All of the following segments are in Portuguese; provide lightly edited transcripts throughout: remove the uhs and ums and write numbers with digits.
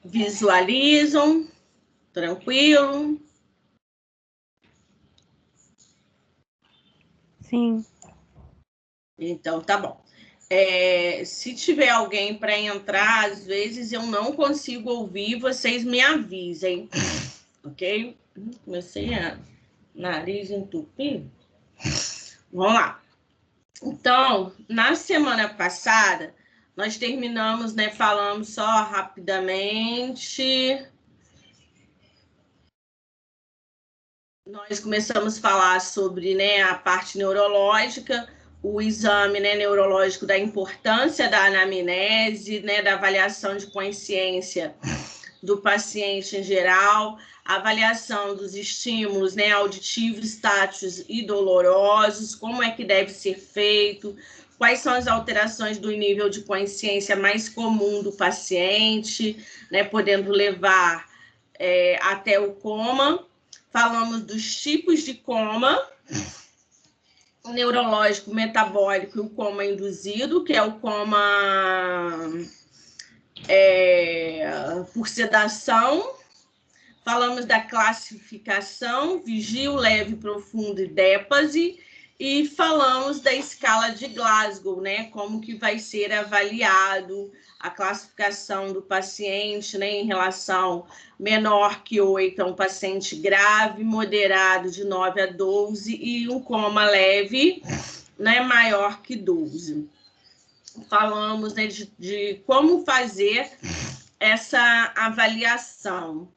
Visualizam? Tranquilo? Sim. Então, tá bom. Se tiver alguém para entrar, às vezes eu não consigo ouvir, vocês me avisem, ok? Comecei a nariz entupir. Vamos lá. Então, na semana passada, nós terminamos, né? Falamos só rapidamente. Nós começamos a falar sobre, né, a parte neurológica, o exame, né, neurológico da importância da anamnese, né, da avaliação de consciência do paciente em geral, a avaliação dos estímulos, né, auditivos, táteis e dolorosos, como é que deve ser feito, quais são as alterações do nível de consciência mais comum do paciente, né, podendo levar até o coma. Falamos dos tipos de coma, o neurológico, metabólico e o coma induzido, que é o coma por sedação. Falamos da classificação, vigio, leve, profundo e dépase. E falamos da escala de Glasgow, né? Como que vai ser avaliado a classificação do paciente, né? Em relação menor que 8 a um paciente grave, moderado de 9 a 12 e um coma leve, né? Maior que 12. Falamos, né, de como fazer essa avaliação.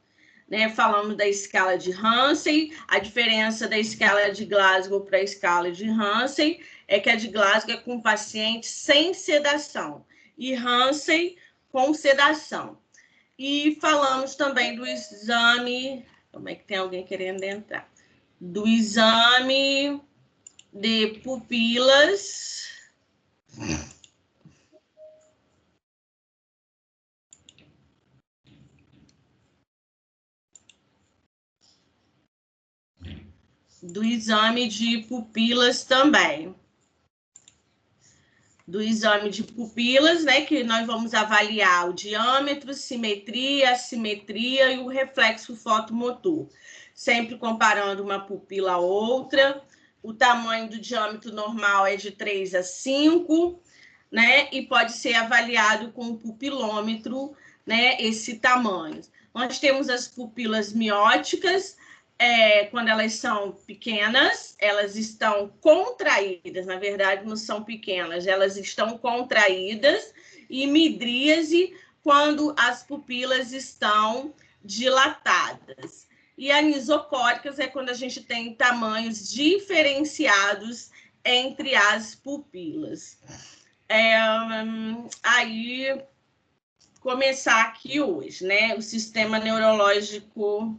Né, falamos da escala de Hansen, a diferença da escala de Glasgow para a escala de Hansen é que a de Glasgow é com paciente sem sedação e Hansen com sedação. E falamos também do exame, como é que tem alguém querendo entrar? Do exame de pupilas. Do exame de pupilas também. Do exame de pupilas, né, que nós vamos avaliar o diâmetro, simetria, assimetria e o reflexo fotomotor. Sempre comparando uma pupila a outra. O tamanho do diâmetro normal é de 3 a 5, né, e pode ser avaliado com o pupilômetro, né, esse tamanho. Nós temos as pupilas mióticas, quando elas são pequenas, elas estão contraídas, na verdade não são pequenas, elas estão contraídas, e midríase, quando as pupilas estão dilatadas. E anisocóricas é quando a gente tem tamanhos diferenciados entre as pupilas. Aí, começar aqui hoje, né? O sistema neurológico.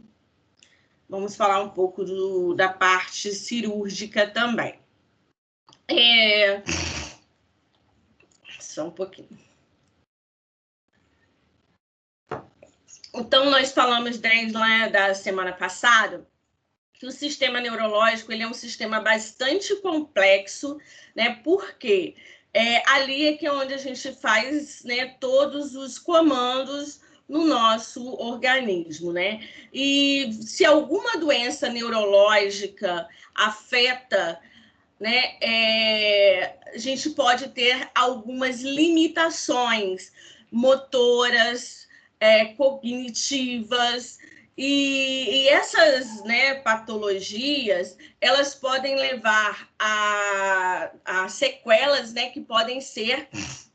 Vamos falar um pouco da parte cirúrgica também. Só um pouquinho. Então, nós falamos desde lá da semana passada que o sistema neurológico ele é um sistema bastante complexo, né? Porque ali é que é onde a gente faz, né, todos os comandos no nosso organismo, né? E se alguma doença neurológica afeta, né, a gente pode ter algumas limitações motoras, cognitivas, e essas, né, patologias, elas podem levar a sequelas, né, que podem ser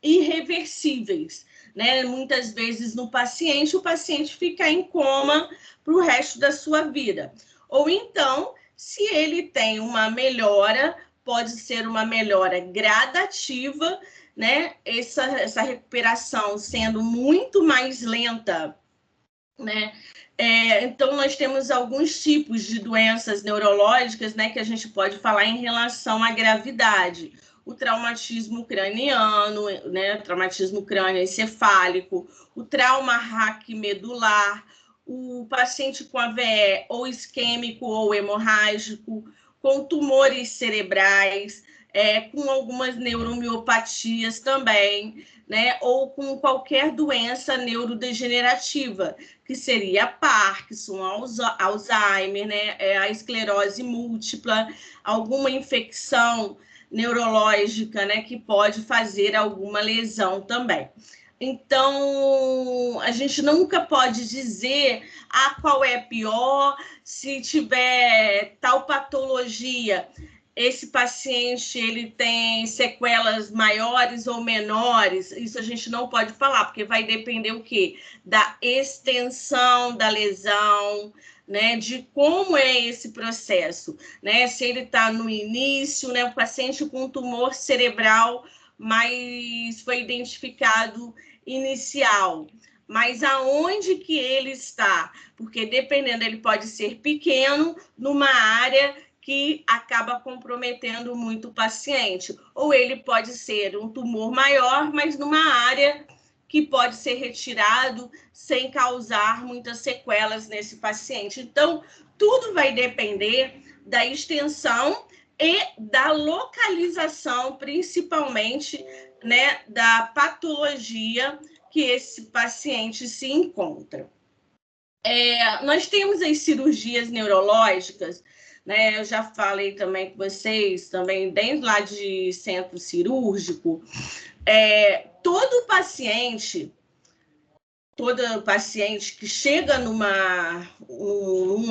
irreversíveis. Né? Muitas vezes no paciente, o paciente fica em coma para o resto da sua vida. Ou então, se ele tem uma melhora, pode ser uma melhora gradativa, né? Essa recuperação sendo muito mais lenta, né? Então, nós temos alguns tipos de doenças neurológicas, né, que a gente pode falar em relação à gravidade. O traumatismo craniano, né, traumatismo crânioencefálico, o trauma raquimedular, o paciente com AVE ou isquêmico ou hemorrágico, com tumores cerebrais, com algumas neuromiopatias também, né? Ou com qualquer doença neurodegenerativa, que seria Parkinson, Alzheimer, né? A esclerose múltipla, alguma infecção neurológica, né? Que pode fazer alguma lesão também. Então, a gente nunca pode dizer qual é pior, se tiver tal patologia, esse paciente ele tem sequelas maiores ou menores, isso a gente não pode falar, porque vai depender o quê? Da extensão da lesão, né, de como é esse processo, né, se ele está no início, né, o paciente com tumor cerebral, mas foi identificado inicial, mas aonde que ele está? Porque dependendo, ele pode ser pequeno, numa área que acaba comprometendo muito o paciente, ou ele pode ser um tumor maior, mas numa área que pode ser retirado sem causar muitas sequelas nesse paciente. Então, tudo vai depender da extensão e da localização, principalmente, né, da patologia que esse paciente se encontra. Nós temos as cirurgias neurológicas, né? Eu já falei também com vocês, também dentro lá de centro cirúrgico, todo paciente que chega num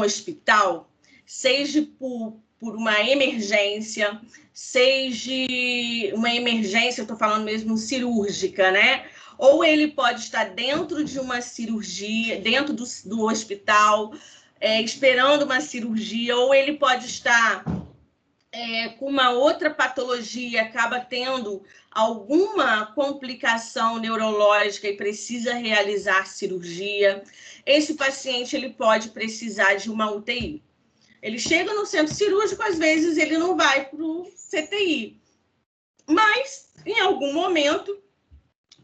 hospital, seja por uma emergência, seja uma emergência, eu estou falando mesmo cirúrgica, né? Ou ele pode estar dentro de uma cirurgia, dentro do hospital, esperando uma cirurgia, ou ele pode estar com uma outra patologia, acaba tendo alguma complicação neurológica e precisa realizar cirurgia. Esse paciente ele pode precisar de uma UTI. Ele chega no centro cirúrgico, às vezes ele não vai para o CTI, mas em algum momento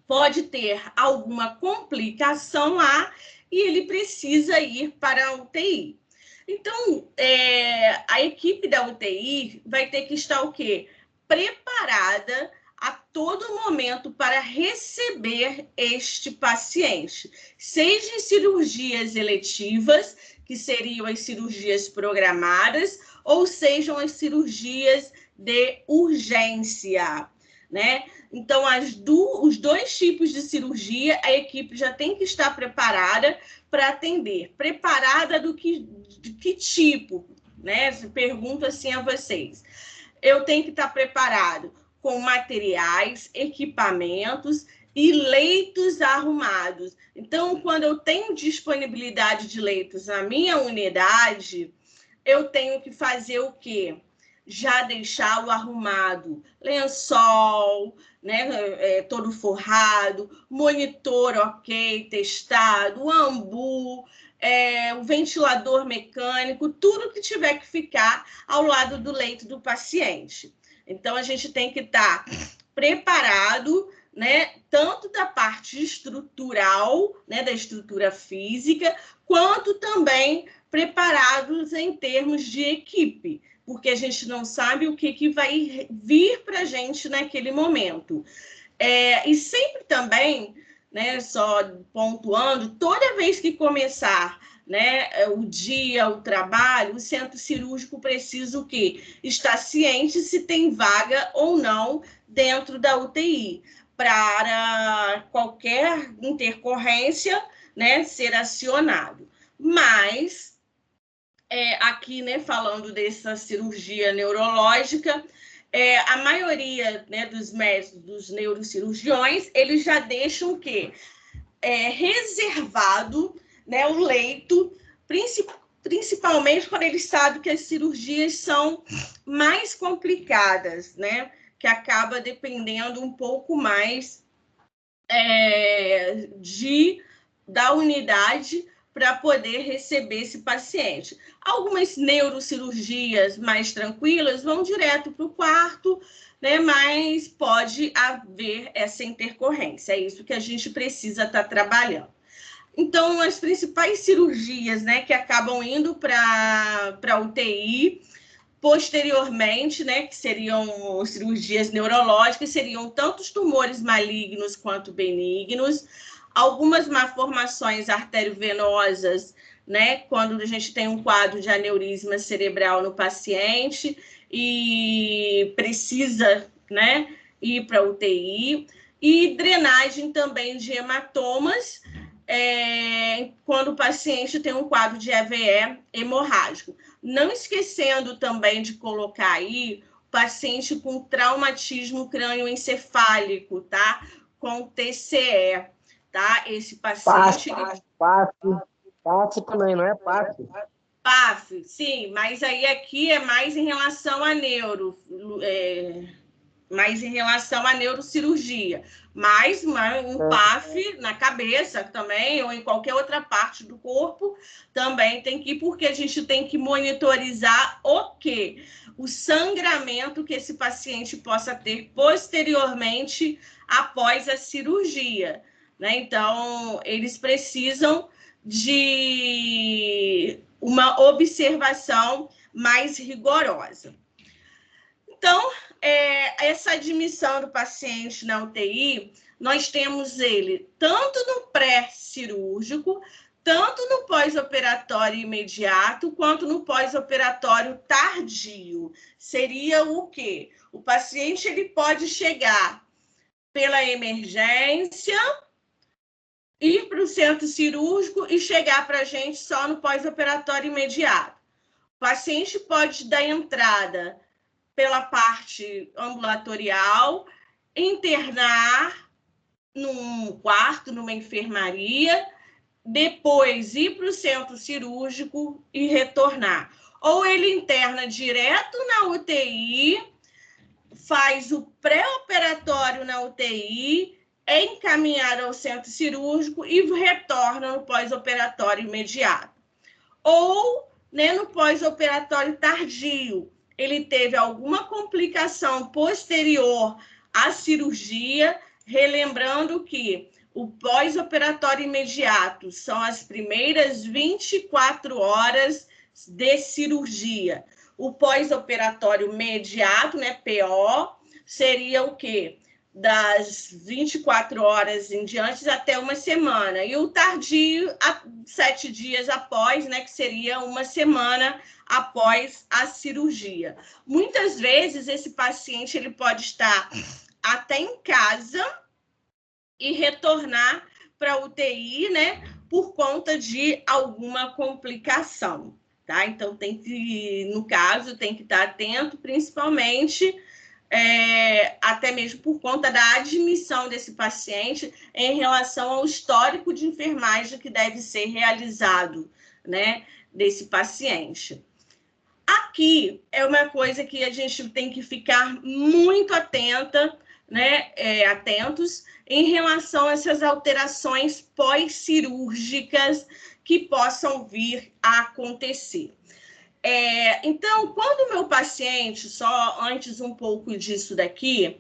pode ter alguma complicação lá e ele precisa ir para a UTI. Então, a equipe da UTI vai ter que estar o quê? Preparada a todo momento para receber este paciente, seja em cirurgias eletivas, que seriam as cirurgias programadas, ou sejam as cirurgias de urgência, né? Então, os dois tipos de cirurgia, a equipe já tem que estar preparada para atender. Preparada de que tipo, né? Pergunto assim a vocês. Eu tenho que estar preparado com materiais, equipamentos e leitos arrumados. Então, quando eu tenho disponibilidade de leitos na minha unidade, eu tenho que fazer o quê? Já deixá-lo arrumado, lençol, né, todo forrado, monitor ok, testado, ambu, o ventilador mecânico, tudo que tiver que ficar ao lado do leito do paciente. Então, a gente tem que estar preparado, né, tanto da parte estrutural, né, da estrutura física, quanto também preparados em termos de equipe, porque a gente não sabe o que vai vir para a gente naquele momento. E sempre também, né, só pontuando, toda vez que começar, né, o dia, o trabalho, o centro cirúrgico precisa o quê? Estar ciente se tem vaga ou não dentro da UTI, para qualquer intercorrência, né, ser acionado. Mas aqui, né, falando dessa cirurgia neurológica, a maioria, né, dos médicos, dos neurocirurgiões, eles já deixam o quê? Reservado, né, o leito, principalmente quando eles sabem que as cirurgias são mais complicadas, né, que acaba dependendo um pouco mais da unidade para poder receber esse paciente. Algumas neurocirurgias mais tranquilas vão direto para o quarto, né? Mas pode haver essa intercorrência. É isso que a gente precisa estar trabalhando. Então, as principais cirurgias, né, que acabam indo para a UTI, Posteriormente, né, que seriam cirurgias neurológicas, seriam tanto os tumores malignos quanto benignos, algumas malformações arteriovenosas, né, quando a gente tem um quadro de aneurisma cerebral no paciente e precisa, né, ir para UTI, e drenagem também de hematomas, quando o paciente tem um quadro de AVE hemorrágico. Não esquecendo também de colocar aí o paciente com traumatismo crânioencefálico, tá? Com TCE, tá? Esse paciente... PAF também, não é PAF? PAF, sim, mas aí aqui é mais em relação a mais em relação à neurocirurgia, mas um PAF na cabeça também, ou em qualquer outra parte do corpo, também tem que ir, porque a gente tem que monitorizar o quê? O sangramento que esse paciente possa ter posteriormente após a cirurgia, né? Então, eles precisam de uma observação mais rigorosa. Então, essa admissão do paciente na UTI, nós temos ele tanto no pré-cirúrgico, tanto no pós-operatório imediato, quanto no pós-operatório tardio. Seria o quê? O paciente ele pode chegar pela emergência, ir para o centro cirúrgico e chegar para a gente só no pós-operatório imediato. O paciente pode dar entrada pela parte ambulatorial, internar num quarto, numa enfermaria, depois ir para o centro cirúrgico e retornar. Ou ele interna direto na UTI, faz o pré-operatório na UTI, é encaminhado ao centro cirúrgico e retorna no pós-operatório imediato. Ou, né, no pós-operatório tardio, ele teve alguma complicação posterior à cirurgia, relembrando que o pós-operatório imediato são as primeiras 24 horas de cirurgia. O pós-operatório imediato, né, PO, seria o quê? Das 24 horas em diante até uma semana. E o tardio, 7 dias após, né, que seria uma semana após a cirurgia. Muitas vezes, esse paciente ele pode estar até em casa e retornar para a UTI, né, por conta de alguma complicação, tá? Então, no caso, tem que estar atento, principalmente... até mesmo por conta da admissão desse paciente em relação ao histórico de enfermagem que deve ser realizado, né, desse paciente. Aqui é uma coisa que a gente tem que ficar muito atenta, né, atentos em relação a essas alterações pós-cirúrgicas que possam vir a acontecer. Então, quando o meu paciente, só antes um pouco disso daqui,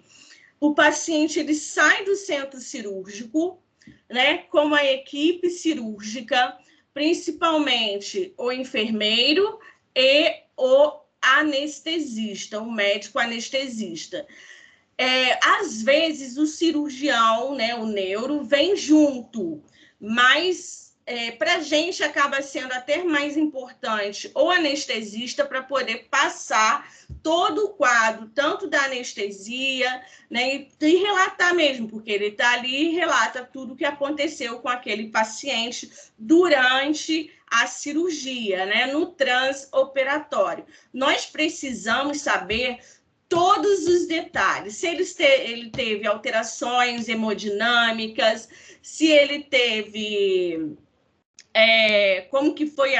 o paciente ele sai do centro cirúrgico, né, com a equipe cirúrgica, principalmente o enfermeiro e o anestesista, o médico anestesista. Às vezes, o cirurgião, né, o neuro, vem junto, mas... para a gente acaba sendo até mais importante o anestesista para poder passar todo o quadro, tanto da anestesia, né, e relatar mesmo, porque ele está ali e relata tudo o que aconteceu com aquele paciente durante a cirurgia, né, no transoperatório. Nós precisamos saber todos os detalhes, se ele teve alterações hemodinâmicas, se ele teve... como que foi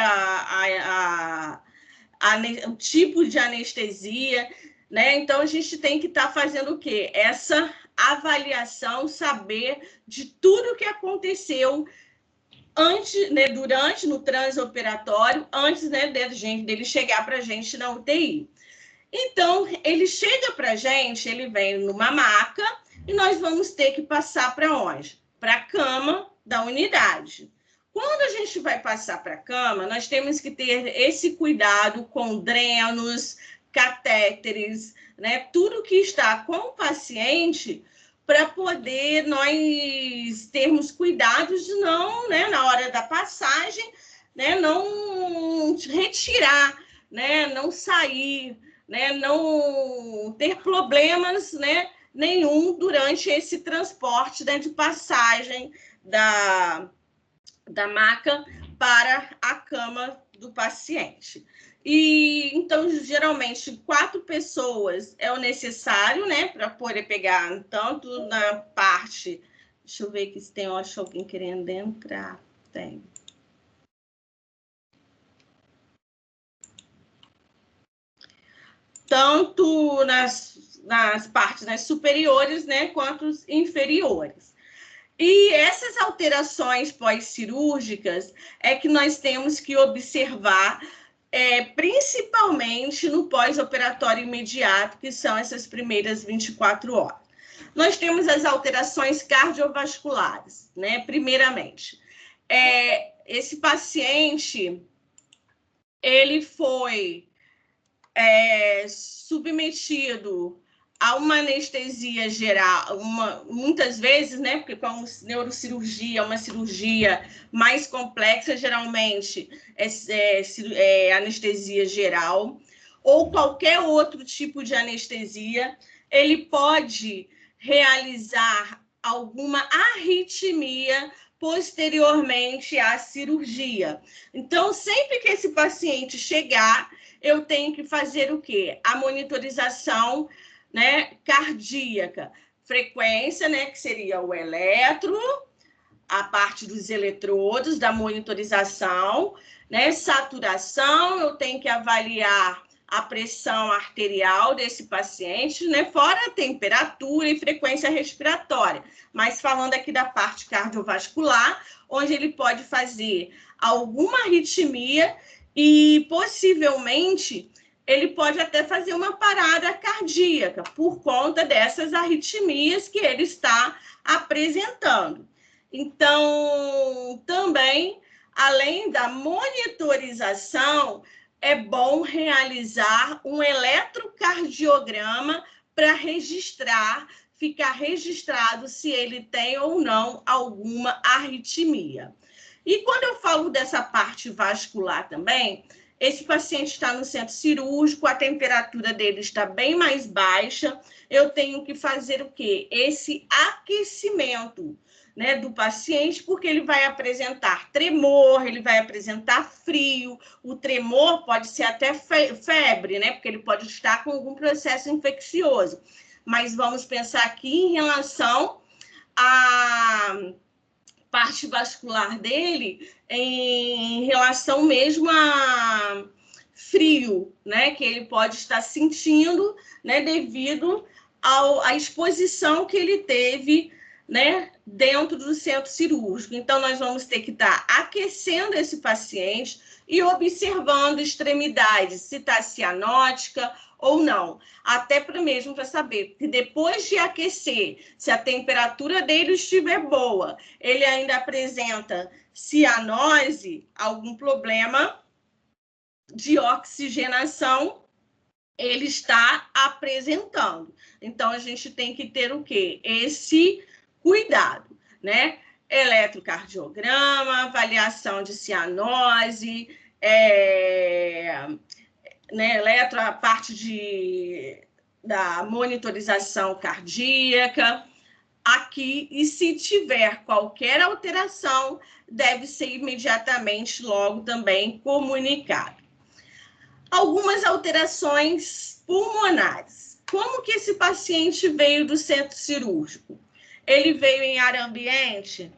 o tipo de anestesia, né? Então, a gente tem que estar fazendo o quê? Essa avaliação, saber de tudo que aconteceu antes, né, durante, no transoperatório, antes, né, dele chegar para a gente na UTI. Então, ele chega para a gente, ele vem numa maca e nós vamos ter que passar para onde? Para a cama da unidade. Quando a gente vai passar para a cama, nós temos que ter esse cuidado com drenos, catéteres, né? Tudo que está com o paciente para poder nós termos cuidados de não, né, na hora da passagem, né, não retirar, né, não sair, né, não ter problemas, né, nenhum durante esse transporte, né, de passagem da maca para a cama do paciente. E então, geralmente, 4 pessoas é o necessário, né, para poder pegar tanto na parte. Deixa eu ver aqui se tem, eu acho alguém querendo entrar. Tem. Tanto nas partes, né, superiores, né, quanto inferiores. E essas alterações pós-cirúrgicas é que nós temos que observar, principalmente no pós-operatório imediato, que são essas primeiras 24 horas. Nós temos as alterações cardiovasculares, né? Primeiramente, esse paciente, ele foi submetido a uma anestesia geral, muitas vezes, né, porque como neurocirurgia é uma cirurgia mais complexa, geralmente é anestesia geral, ou qualquer outro tipo de anestesia, ele pode realizar alguma arritmia posteriormente à cirurgia. Então, sempre que esse paciente chegar, eu tenho que fazer o quê? A monitorização, né, cardíaca, frequência, né, que seria o eletro, a parte dos eletrodos, da monitorização, né, saturação, eu tenho que avaliar a pressão arterial desse paciente, né, fora a temperatura e frequência respiratória, mas falando aqui da parte cardiovascular, onde ele pode fazer alguma arritmia e possivelmente ele pode até fazer uma parada cardíaca por conta dessas arritmias que ele está apresentando. Então, também, além da monitorização, é bom realizar um eletrocardiograma para ficar registrado se ele tem ou não alguma arritmia. E quando eu falo dessa parte vascular também, esse paciente está no centro cirúrgico, a temperatura dele está bem mais baixa, eu tenho que fazer o quê? Esse aquecimento, né, do paciente, porque ele vai apresentar tremor, ele vai apresentar frio, o tremor pode ser até febre, né, porque ele pode estar com algum processo infeccioso. Mas vamos pensar aqui em relação à parte vascular dele, em relação mesmo a frio, né, que ele pode estar sentindo, né, devido à exposição que ele teve, né, dentro do centro cirúrgico. Então, nós vamos ter que estar aquecendo esse paciente e observando extremidades, se está cianótica ou não. Até mesmo para saber que depois de aquecer, se a temperatura dele estiver boa, ele ainda apresenta cianose, algum problema de oxigenação, ele está apresentando. Então, a gente tem que ter o quê? Esse cuidado, né? Eletrocardiograma, avaliação de cianose, né, a parte da monitorização cardíaca aqui, e se tiver qualquer alteração, deve ser imediatamente logo também comunicado. Algumas alterações pulmonares. Como que esse paciente veio do centro cirúrgico? Ele veio em ar ambiente,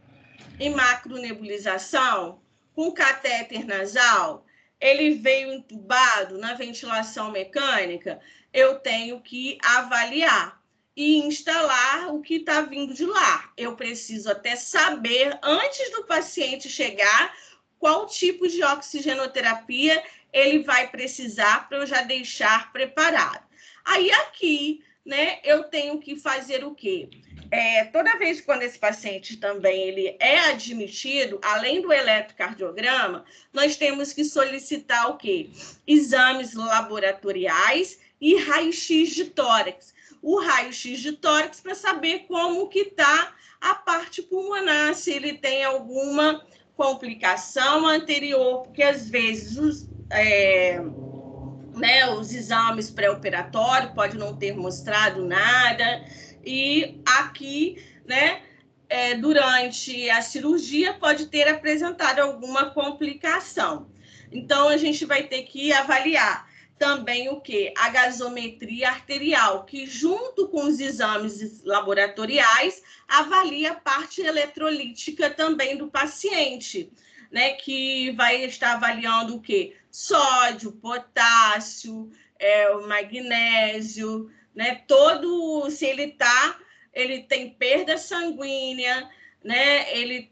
em macronebulização, com catéter nasal, ele veio entubado na ventilação mecânica, eu tenho que avaliar e instalar o que está vindo de lá. Eu preciso até saber, antes do paciente chegar, qual tipo de oxigenoterapia ele vai precisar para eu já deixar preparado. Aí aqui, né, eu tenho que fazer o quê? toda vez que quando esse paciente também ele é admitido, além do eletrocardiograma, nós temos que solicitar o quê? Exames laboratoriais e raio-x de tórax. O raio-x de tórax para saber como que está a parte pulmonar, se ele tem alguma complicação anterior, porque às vezes os exames pré-operatórios podem não ter mostrado nada, e aqui, durante a cirurgia, pode ter apresentado alguma complicação. Então, a gente vai ter que avaliar também o quê? A gasometria arterial, que junto com os exames laboratoriais, avalia a parte eletrolítica também do paciente, que vai estar avaliando o quê? Sódio, potássio, o magnésio, se ele tem perda sanguínea, ele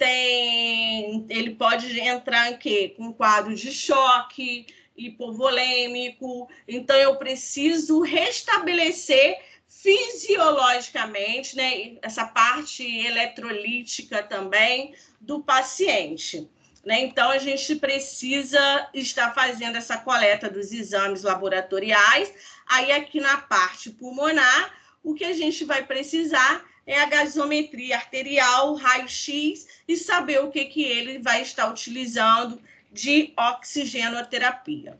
pode entrar em quê? Com quadro de choque hipovolêmico. Então, eu preciso restabelecer fisiologicamente, essa parte eletrolítica também do paciente. Então, a gente precisa estar fazendo essa coleta dos exames laboratoriais. Aí, aqui na parte pulmonar, o que a gente vai precisar é a gasometria arterial, raio-x, e saber o que ele vai estar utilizando de oxigenoterapia.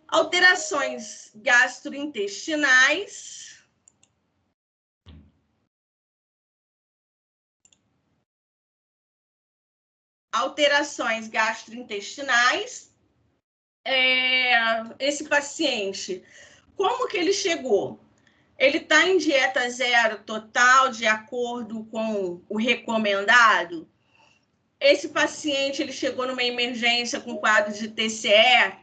Alterações gastrointestinais. Alterações gastrointestinais. Esse paciente, como que ele chegou? Ele está em dieta zero total, de acordo com o recomendado? Esse paciente, ele chegou numa emergência com quadro de TCE?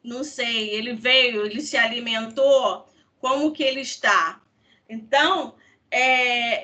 Não sei, ele se alimentou? Como que ele está? Então,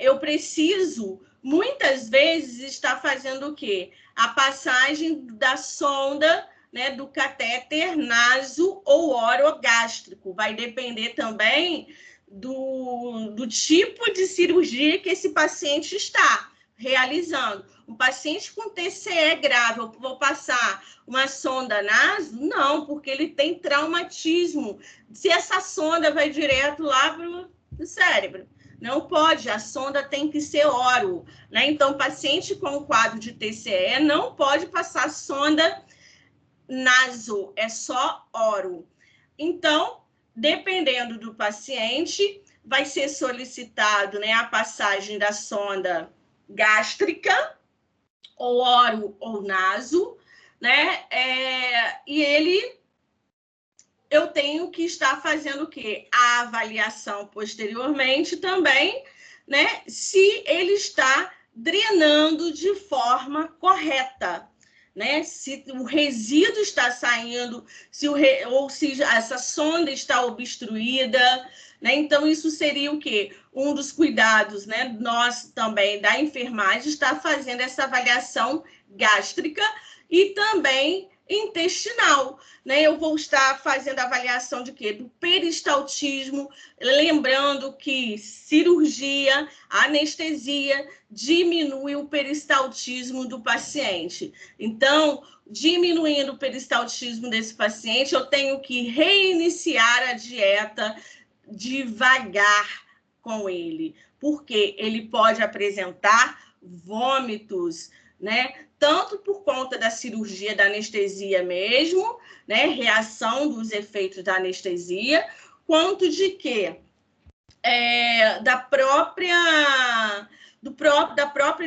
eu preciso, muitas vezes, estar fazendo o quê? A passagem da sonda, do catéter naso ou orogástrico. Vai depender também do tipo de cirurgia que esse paciente está realizando. Um paciente com TCE grave, eu vou passar uma sonda naso? Não, porque ele tem traumatismo. Se essa sonda vai direto lá para o cérebro, não pode, a sonda tem que ser oro. Então, paciente com quadro de TCE não pode passar sonda naso, é só oro. Então, dependendo do paciente, vai ser solicitado a passagem da sonda gástrica, ou oro ou naso, e eu tenho que estar fazendo o quê? A avaliação posteriormente também, se ele está drenando de forma correta, se o resíduo está saindo, ou se essa sonda está obstruída, Então, isso seria o quê? Um dos cuidados, Nós também, da enfermagem, está fazendo essa avaliação gástrica e também intestinal, Eu vou estar fazendo a avaliação de quê? Do peristaltismo, lembrando que cirurgia, anestesia, diminui o peristaltismo do paciente. Então, diminuindo o peristaltismo desse paciente, eu tenho que reiniciar a dieta devagar com ele, porque ele pode apresentar vômitos, Tanto por conta da cirurgia da anestesia mesmo, reação dos efeitos da anestesia, quanto de que da própria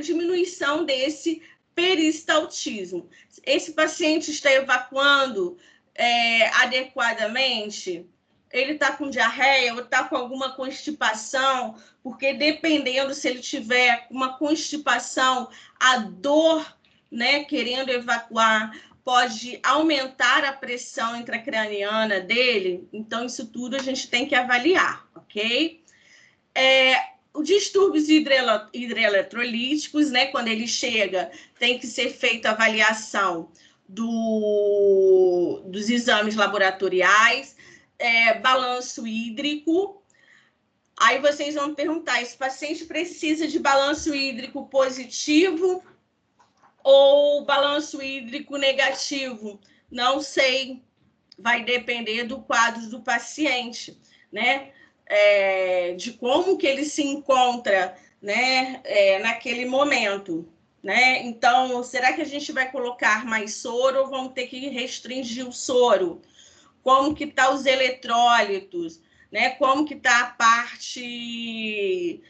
diminuição desse peristaltismo. Esse paciente está evacuando adequadamente? Ele está com diarreia ou está com alguma constipação? Porque dependendo, se ele tiver uma constipação, a dor, querendo evacuar, pode aumentar a pressão intracraniana dele. Então, isso tudo a gente tem que avaliar, ok? Os distúrbios hidroeletrolíticos, quando ele chega, tem que ser feita a avaliação dos exames laboratoriais, balanço hídrico, Aí vocês vão perguntar, esse paciente precisa de balanço hídrico positivo ou balanço hídrico negativo? Não sei, vai depender do quadro do paciente, né? De como que ele se encontra, né? Naquele momento, né? Então, será que a gente vai colocar mais soro ou vamos ter que restringir o soro? Como que tá os eletrólitos, né? Como que tá a parte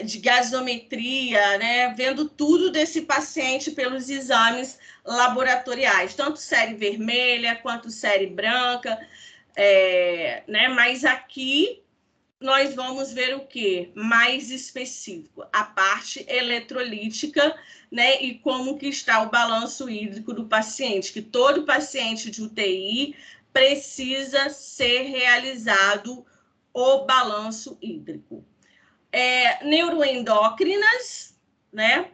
de gasometria, né? Vendo tudo desse paciente pelos exames laboratoriais, tanto série vermelha quanto série branca, né? Mas aqui nós vamos ver o que? Mais específico, a parte eletrolítica, né? E como que está o balanço hídrico do paciente, que todo paciente de UTI precisa ser realizado o balanço hídrico. Neuroendócrinas, né?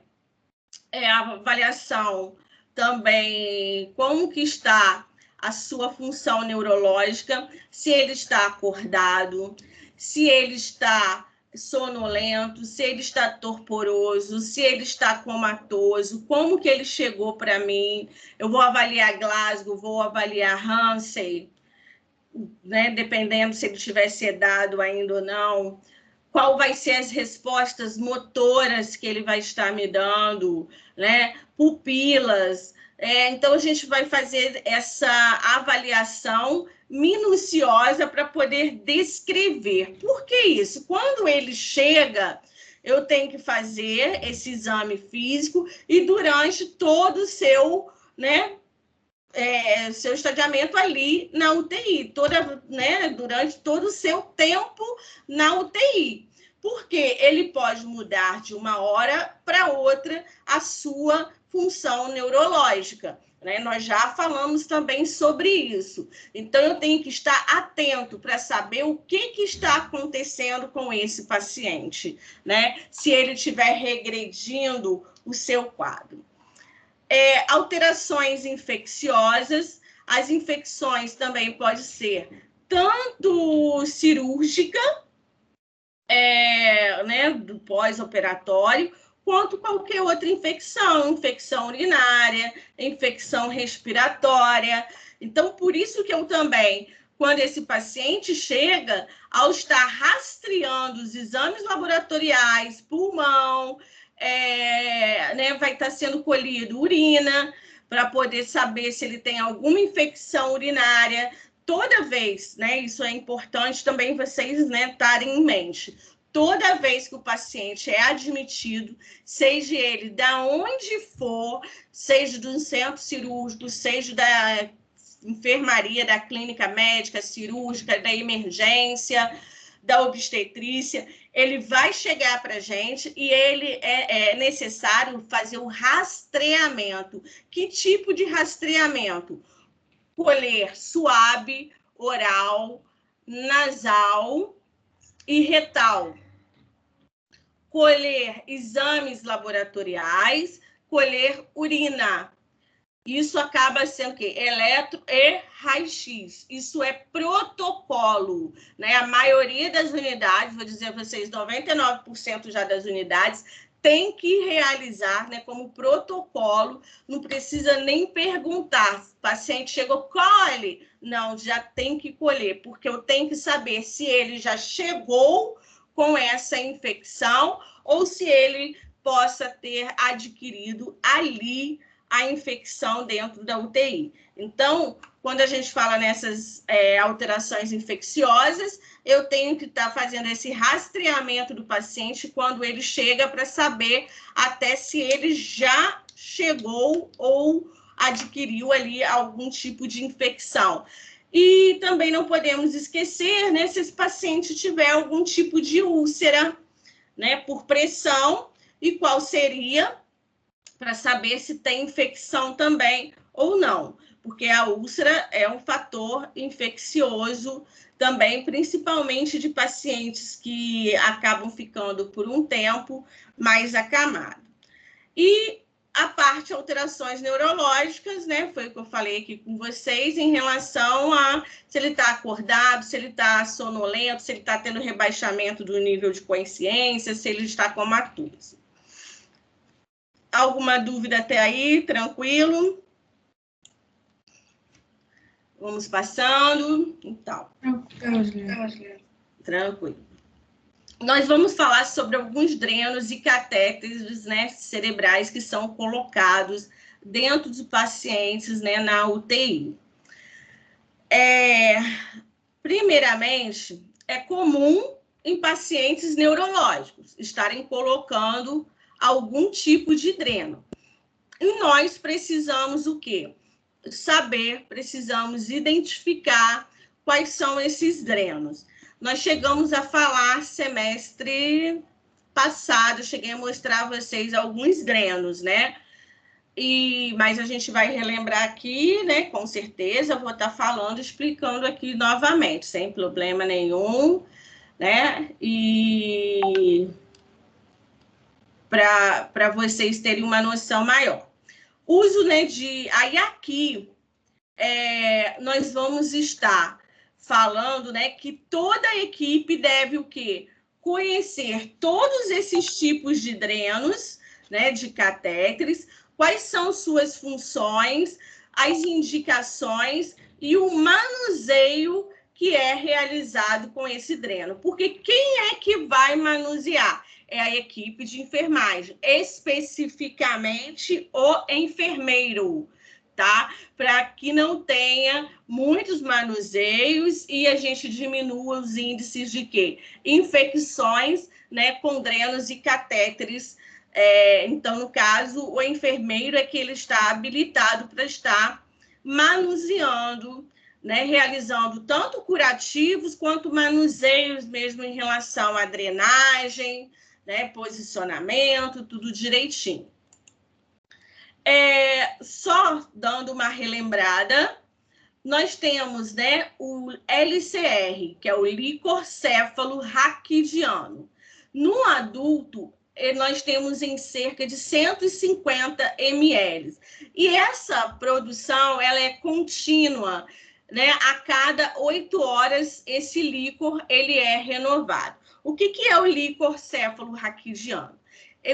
A avaliação também, como que está a sua função neurológica, se ele está acordado, se ele está sonolento, se ele está torporoso, se ele está comatoso, como que ele chegou para mim. Eu vou avaliar Glasgow, vou avaliar Ramsay, né? Dependendo se ele tiver sedado ainda ou não. Qual vai ser as respostas motoras que ele vai estar me dando, né? Pupilas. Então, a gente vai fazer essa avaliação minuciosa para poder descrever. Por que isso? Quando ele chega, eu tenho que fazer esse exame físico e durante todo o seu, né? Seu estadiamento ali na UTI, né, durante todo o seu tempo na UTI. Porque ele pode mudar de uma hora para outra a sua função neurológica, né? Nós já falamos também sobre isso. Então, eu tenho que estar atento para saber o que está acontecendo com esse paciente, né? Se ele estiver regredindo o seu quadro. Alterações infecciosas. As infecções também pode ser tanto cirúrgica, né, do pós-operatório, quanto qualquer outra infecção, infecção urinária, infecção respiratória. Então, por isso que eu também, quando esse paciente chega, ao estar rastreando os exames laboratoriais, pulmão, né, vai estar sendo colhido urina, para poder saber se ele tem alguma infecção urinária. Toda vez, né, isso é importante também vocês, né, estarem em mente. Toda vez que o paciente é admitido, seja ele da onde for, seja do centro cirúrgico, seja da enfermaria, da clínica médica, cirúrgica, da emergência, da obstetrícia, ele vai chegar para a gente e ele é necessário fazer o rastreamento. Que tipo de rastreamento? Colher suave, oral, nasal e retal. Colher exames laboratoriais, colher urina. Isso acaba sendo o quê? Eletro e raio-x. Isso é protocolo, né? A maioria das unidades, vou dizer a vocês, 99% já das unidades, tem que realizar, né, como protocolo, não precisa nem perguntar. O paciente chegou, colhe. Não, já tem que colher, porque eu tenho que saber se ele já chegou com essa infecção ou se ele possa ter adquirido ali a infecção dentro da UTI. Então, quando a gente fala nessas alterações infecciosas, eu tenho que estar fazendo esse rastreamento do paciente quando ele chega para saber até se ele já chegou ou adquiriu ali algum tipo de infecção. E também não podemos esquecer, né, se esse paciente tiver algum tipo de úlcera, né, por pressão, e qual seria, para saber se tem infecção também ou não, porque a úlcera é um fator infeccioso também, principalmente de pacientes que acabam ficando por um tempo mais acamados. E a parte de alterações neurológicas, né? Foi o que eu falei aqui com vocês, em relação a se ele está acordado, se ele está sonolento, se ele está tendo rebaixamento do nível de consciência, se ele está comatose. Alguma dúvida até aí? Tranquilo? Vamos passando. Então. Tranquilo. Nós vamos falar sobre alguns drenos e catéteres, né, cerebrais que são colocados dentro dos pacientes, né, na UTI. Primeiramente, é comum em pacientes neurológicos estarem colocando algum tipo de dreno. E nós precisamos o quê? Saber, precisamos identificar quais são esses drenos. Nós chegamos a falar semestre passado, cheguei a mostrar a vocês alguns drenos, né? Mas a gente vai relembrar aqui, né? Com certeza, vou estar falando, explicando aqui novamente, sem problema nenhum, né? E para vocês terem uma noção maior. Uso, né, Aí aqui, nós vamos estar falando, né, que toda a equipe deve o quê? Conhecer todos esses tipos de drenos, né, de catéteres, quais são suas funções, as indicações e o manuseio que é realizado com esse dreno. Porque quem é que vai manusear? É a equipe de enfermagem, especificamente o enfermeiro, tá? Para que não tenha muitos manuseios e a gente diminua os índices de quê? Infecções, né, com drenos e catéteres. Então, no caso, o enfermeiro é que ele está habilitado para estar manuseando, né, realizando tanto curativos quanto manuseios mesmo em relação à drenagem, né, posicionamento, tudo direitinho. Só dando uma relembrada, nós temos, né, o LCR, que é o líquor céfalo raquidiano. No adulto, nós temos em cerca de 150 ml. E essa produção, ela é contínua, né? A cada 8 horas, esse líquor, ele é renovado. O que é o líquor céfalo raquidiano?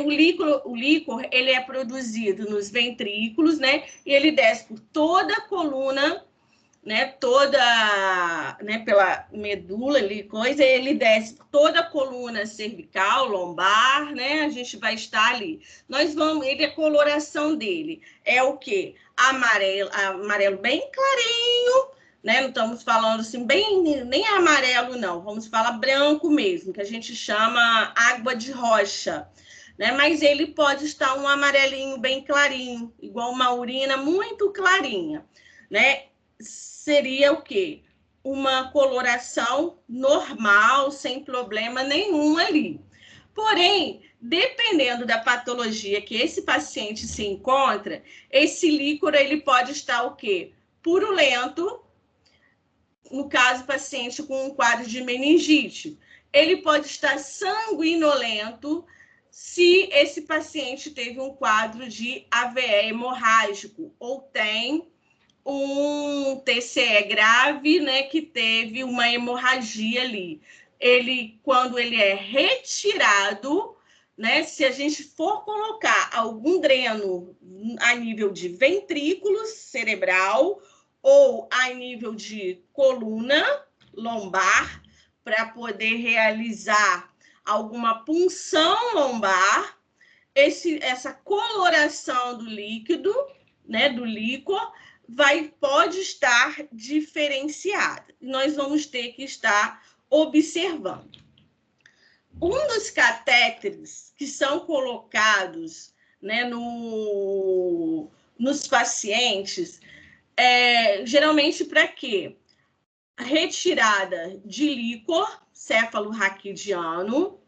O líquor, ele é produzido nos ventrículos, né? E ele desce por toda a coluna, né? Pela medula ali, ele desce por toda a coluna cervical, lombar, né? A gente vai estar ali. A coloração dele é o quê? Amarelo bem clarinho, né? Não estamos falando assim, nem amarelo, não. Vamos falar branco mesmo, que a gente chama água de rocha. Né? Mas ele pode estar um amarelinho bem clarinho, igual uma urina muito clarinha, né? Seria o quê? Uma coloração normal, sem problema nenhum ali. Porém, dependendo da patologia que esse paciente se encontra, esse líquor ele pode estar o quê? Purulento, no caso, paciente com um quadro de meningite. Ele pode estar sanguinolento, se esse paciente teve um quadro de AVE hemorrágico ou tem um TCE grave, né, que teve uma hemorragia ali. Quando ele é retirado, né, se a gente for colocar algum dreno a nível de ventrículo cerebral ou a nível de coluna lombar, para poder realizar alguma punção lombar, essa coloração do líquido, né, do líquor, pode estar diferenciada. Nós vamos ter que estar observando. Um dos catéteres que são colocados, né, nos pacientes, geralmente para quê? Retirada de líquor céfalo-raquidiano,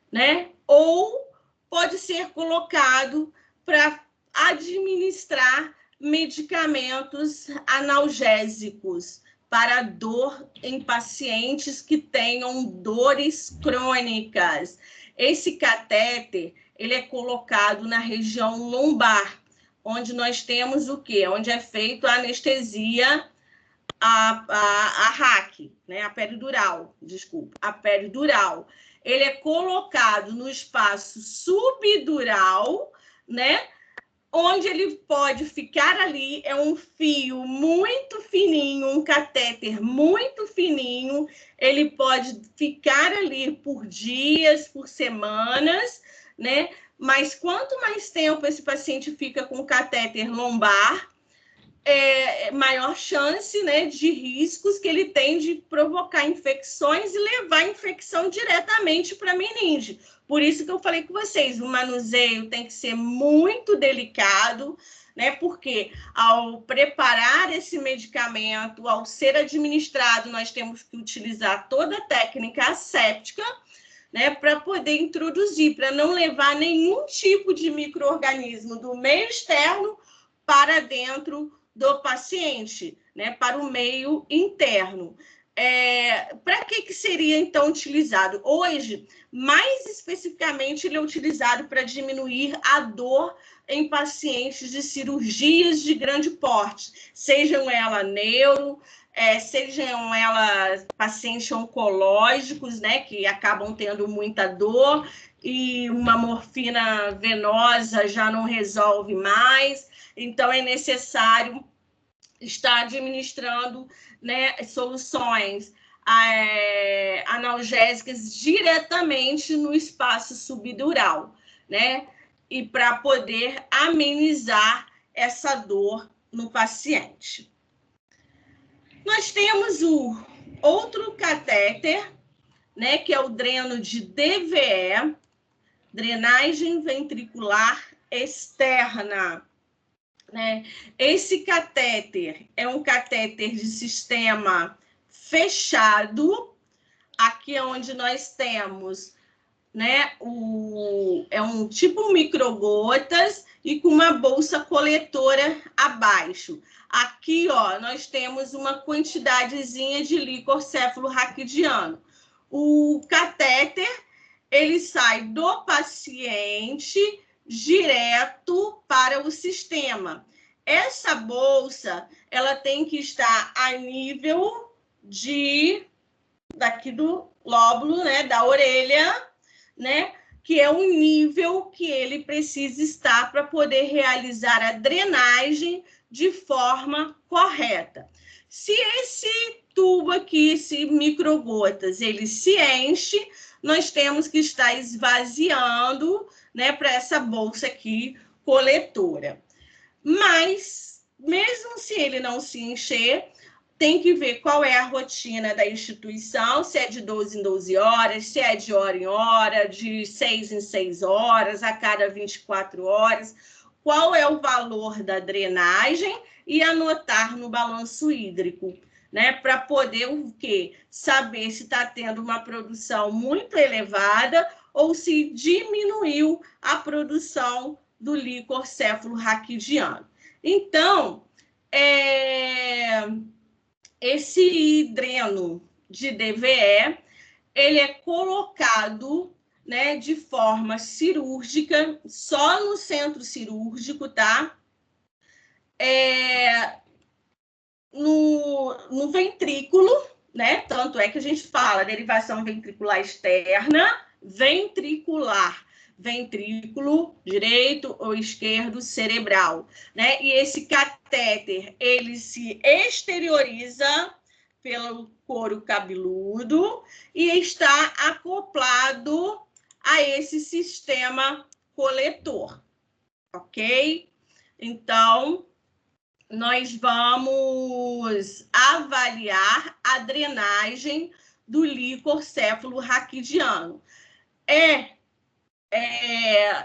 né? Ou pode ser colocado para administrar medicamentos analgésicos para dor em pacientes que tenham dores crônicas. Esse catéter, ele é colocado na região lombar, onde nós temos o quê? Onde é feita a anestesia, a RAC, né? A peridural, desculpa, a peridural. Ele é colocado no espaço subdural, né? Onde ele pode ficar ali, é um fio muito fininho, um catéter muito fininho, ele pode ficar ali por dias, por semanas, né? Mas quanto mais tempo esse paciente fica com o catéter lombar, maior chance, né, de riscos que ele tem de provocar infecções e levar a infecção diretamente para a meninge. Por isso que eu falei com vocês, o manuseio tem que ser muito delicado, né, porque ao preparar esse medicamento, ao ser administrado, nós temos que utilizar toda a técnica asséptica, né, para poder introduzir, para não levar nenhum tipo de micro-organismo do meio externo para dentro do paciente, né, para o meio interno. Para que seria, então, utilizado? Hoje, mais especificamente, ele é utilizado para diminuir a dor em pacientes de cirurgias de grande porte, sejam elas sejam elas pacientes oncológicos, né, que acabam tendo muita dor e uma morfina venosa já não resolve mais. Então, é necessário estar administrando, né, soluções analgésicas diretamente no espaço subdural, né? E para poder amenizar essa dor no paciente. Nós temos o outro catéter, né, que é o dreno de DVE, drenagem ventricular externa. Né? Esse catéter é um catéter de sistema fechado, aqui é onde nós temos, né, é um tipo microgotas e com uma bolsa coletora abaixo. Aqui, ó, nós temos uma quantidadezinha de líquor cefalorraquidiano. O catéter, ele sai do paciente direto para o sistema. Essa bolsa, ela tem que estar a nível daqui do lóbulo, né, da orelha, né, que é o nível que ele precisa estar para poder realizar a drenagem de forma correta. Se esse tubo aqui, esse microgotas, ele se enche, nós temos que estar esvaziando, né, para essa bolsa aqui coletora. Mas, mesmo se ele não se encher, tem que ver qual é a rotina da instituição, se é de 12 em 12 horas, se é de hora em hora, de 6 em 6 horas, a cada 24 horas, qual é o valor da drenagem e anotar no balanço hídrico, né, para poder o quê? Saber se está tendo uma produção muito elevada ou se diminuiu a produção do líquor cefalorraquidiano. Então, esse dreno de DVE, ele é colocado, né, de forma cirúrgica, só no centro cirúrgico, tá? No ventrículo, né? Tanto é que a gente fala derivação ventricular externa, ventricular, ventrículo direito ou esquerdo cerebral, né? E esse catéter, ele se exterioriza pelo couro cabeludo e está acoplado a esse sistema coletor, ok? Então, nós vamos avaliar a drenagem do líquor cefalorraquidiano. É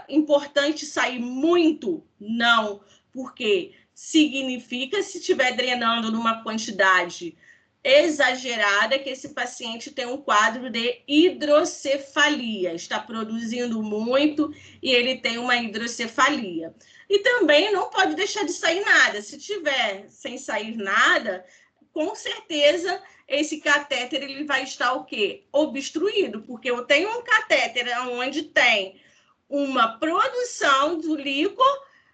importante sair muito? Não, porque significa, se estiver drenando numa quantidade exagerada, que esse paciente tem um quadro de hidrocefalia, está produzindo muito e ele tem uma hidrocefalia. E também não pode deixar de sair nada. Se tiver sem sair nada, com certeza esse catéter ele vai estar o quê? Obstruído, porque eu tenho um catéter onde tem uma produção do líquor,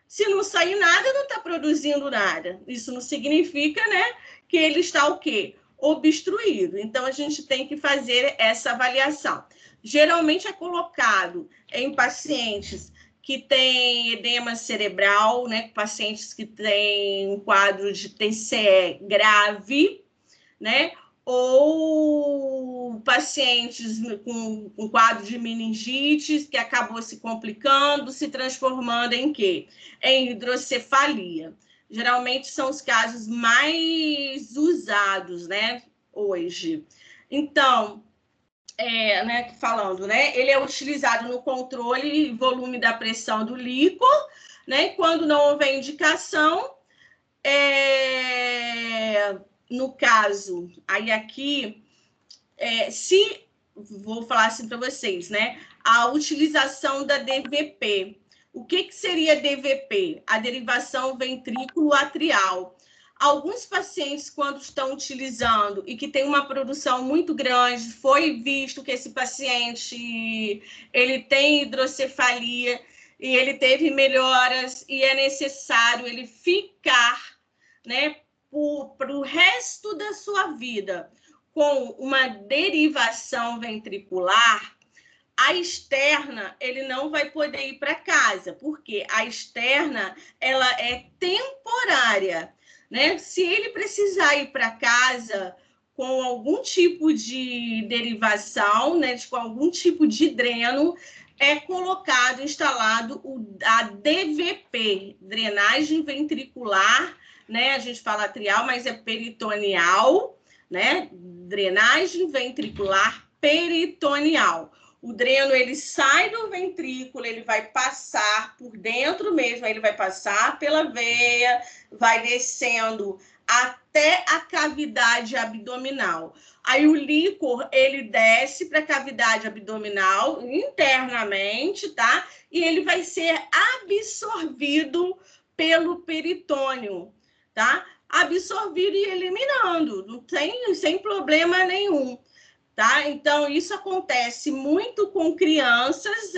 se não sair nada, não está produzindo nada. Isso não significa, né, que ele está o quê? Obstruído. Então, a gente tem que fazer essa avaliação. Geralmente é colocado em pacientes que têm edema cerebral, né, pacientes que têm um quadro de TCE grave, né, ou pacientes com um quadro de meningite que acabou se complicando, se transformando em quê? Em hidrocefalia. Geralmente são os casos mais usados, né, hoje. Então, né, falando, né, ele é utilizado no controle e volume da pressão do líquor, né, quando não houver indicação, no caso, aí aqui, vou falar assim para vocês, né, a utilização da DVP. O que seria DVP? A derivação ventrículo-atrial. Alguns pacientes, quando estão utilizando e que tem uma produção muito grande, foi visto que esse paciente ele tem hidrocefalia e ele teve melhoras e é necessário ele ficar, né, para o resto da sua vida com uma derivação ventricular. A externa, ele não vai poder ir para casa, porque a externa, ela é temporária, né? Se ele precisar ir para casa com algum tipo de derivação, né, com algum tipo de dreno, é colocado, instalado a DVP, drenagem ventricular, né? A gente fala atrial, mas é peritoneal, né? Drenagem ventricular peritoneal. O dreno, ele sai do ventrículo, ele vai passar por dentro mesmo, ele vai passar pela veia, vai descendo até a cavidade abdominal. Aí o líquor, ele desce para a cavidade abdominal internamente, tá? E ele vai ser absorvido pelo peritônio, tá? Absorvido e eliminando, não tem, sem problema nenhum. Tá? Então, isso acontece muito com crianças,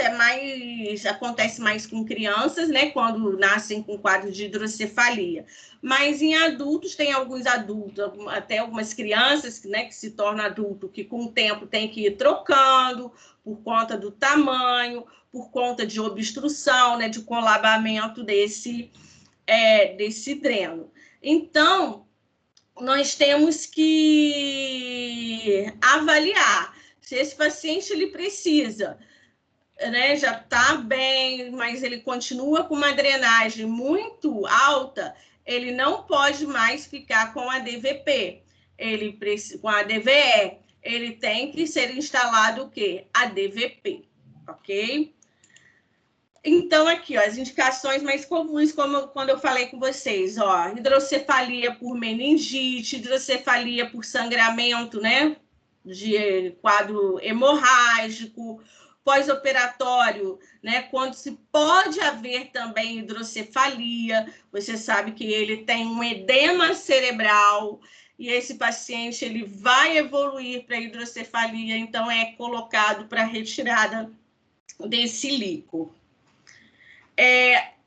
acontece mais com crianças, né? Quando nascem com quadro de hidrocefalia. Mas em adultos, tem alguns adultos, até algumas crianças, né, que se tornam adulto, que com o tempo tem que ir trocando, por conta do tamanho, por conta de obstrução, né, de colabamento desse dreno. Então, nós temos que avaliar se esse paciente ele precisa, né, já está bem, mas ele continua com uma drenagem muito alta, ele não pode mais ficar com a DVP, com a DVE, ele tem que ser instalado o quê? A DVP, ok? Então, aqui, ó, as indicações mais comuns, como quando eu falei com vocês, ó, hidrocefalia por meningite, hidrocefalia por sangramento, né, de quadro hemorrágico, pós-operatório, né, quando se pode haver também hidrocefalia, você sabe que ele tem um edema cerebral, e esse paciente, ele vai evoluir para hidrocefalia, então é colocado para retirada desse líquor.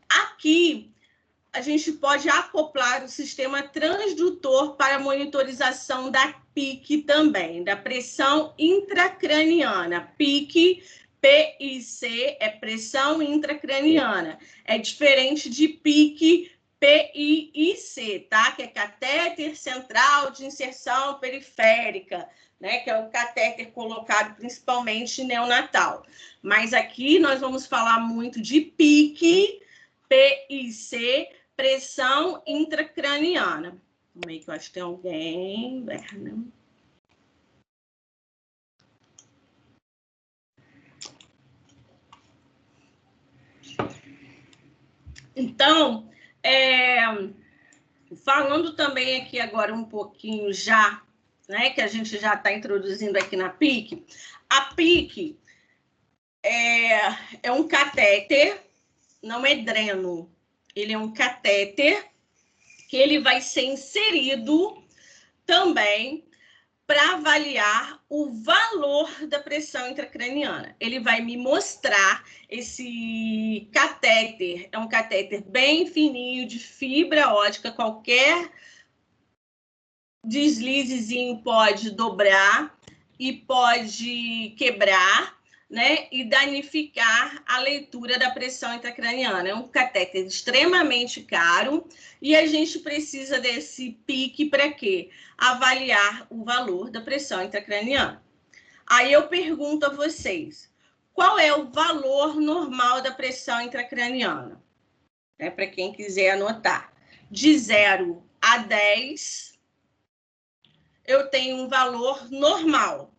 Aqui, a gente pode acoplar o sistema transdutor para monitorização da PIC também, da pressão intracraniana. PIC, PIC, é pressão intracraniana. É diferente de PIC, PIIC, tá? Que é catéter central de inserção periférica, né, que é o catéter colocado principalmente neonatal. Mas aqui nós vamos falar muito de PIC, PIC, pressão intracraniana. Vamos ver que eu acho que tem alguém. Então, falando também aqui agora um pouquinho já, né, que a gente já está introduzindo aqui na PIC, a PIC é um catéter, não é dreno, ele é um catéter que ele vai ser inserido também para avaliar o valor da pressão intracraniana. Ele vai me mostrar esse catéter, é um catéter bem fininho, de fibra ótica, qualquer deslizezinho pode dobrar e pode quebrar, né, e danificar a leitura da pressão intracraniana. É um catéter extremamente caro e a gente precisa desse pique para quê? Avaliar o valor da pressão intracraniana. Aí eu pergunto a vocês, qual é o valor normal da pressão intracraniana? Para quem quiser anotar. De 0 a 10, eu tenho um valor normal.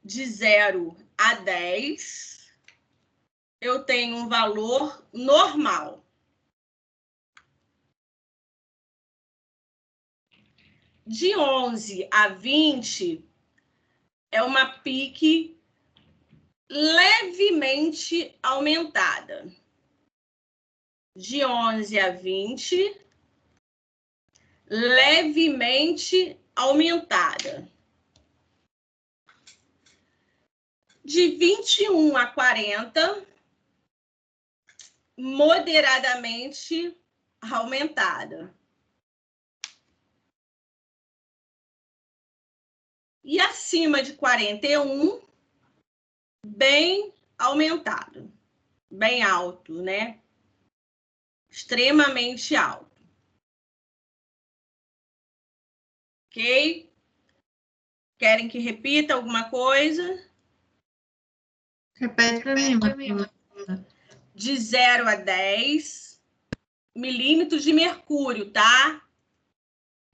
De 0 a 10, eu tenho um valor normal. De 11 a 20, é uma pique levemente aumentada. De 11 a 20, levemente aumentada. De 21 a 40, moderadamente aumentada. E acima de 41, bem aumentado. Bem alto, né? Extremamente alto. Ok? Querem que repita alguma coisa? Repete para mim, Marcela. De 0 a 10 milímetros de mercúrio, tá?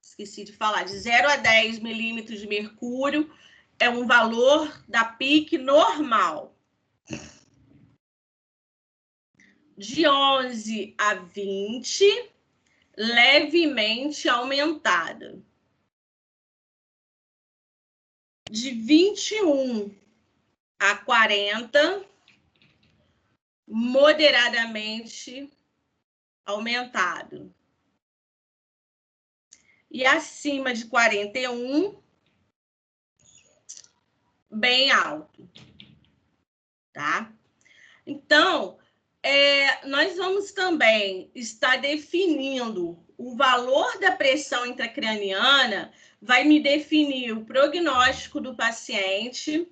Esqueci de falar. De 0 a 10 milímetros de mercúrio é um valor da pique normal. De 11 a 20, levemente aumentada. De 21 a 40, moderadamente aumentado. E acima de 41, bem alto. Tá? Então, nós vamos também estar definindo o valor da pressão intracraniana, vai me definir o prognóstico do paciente,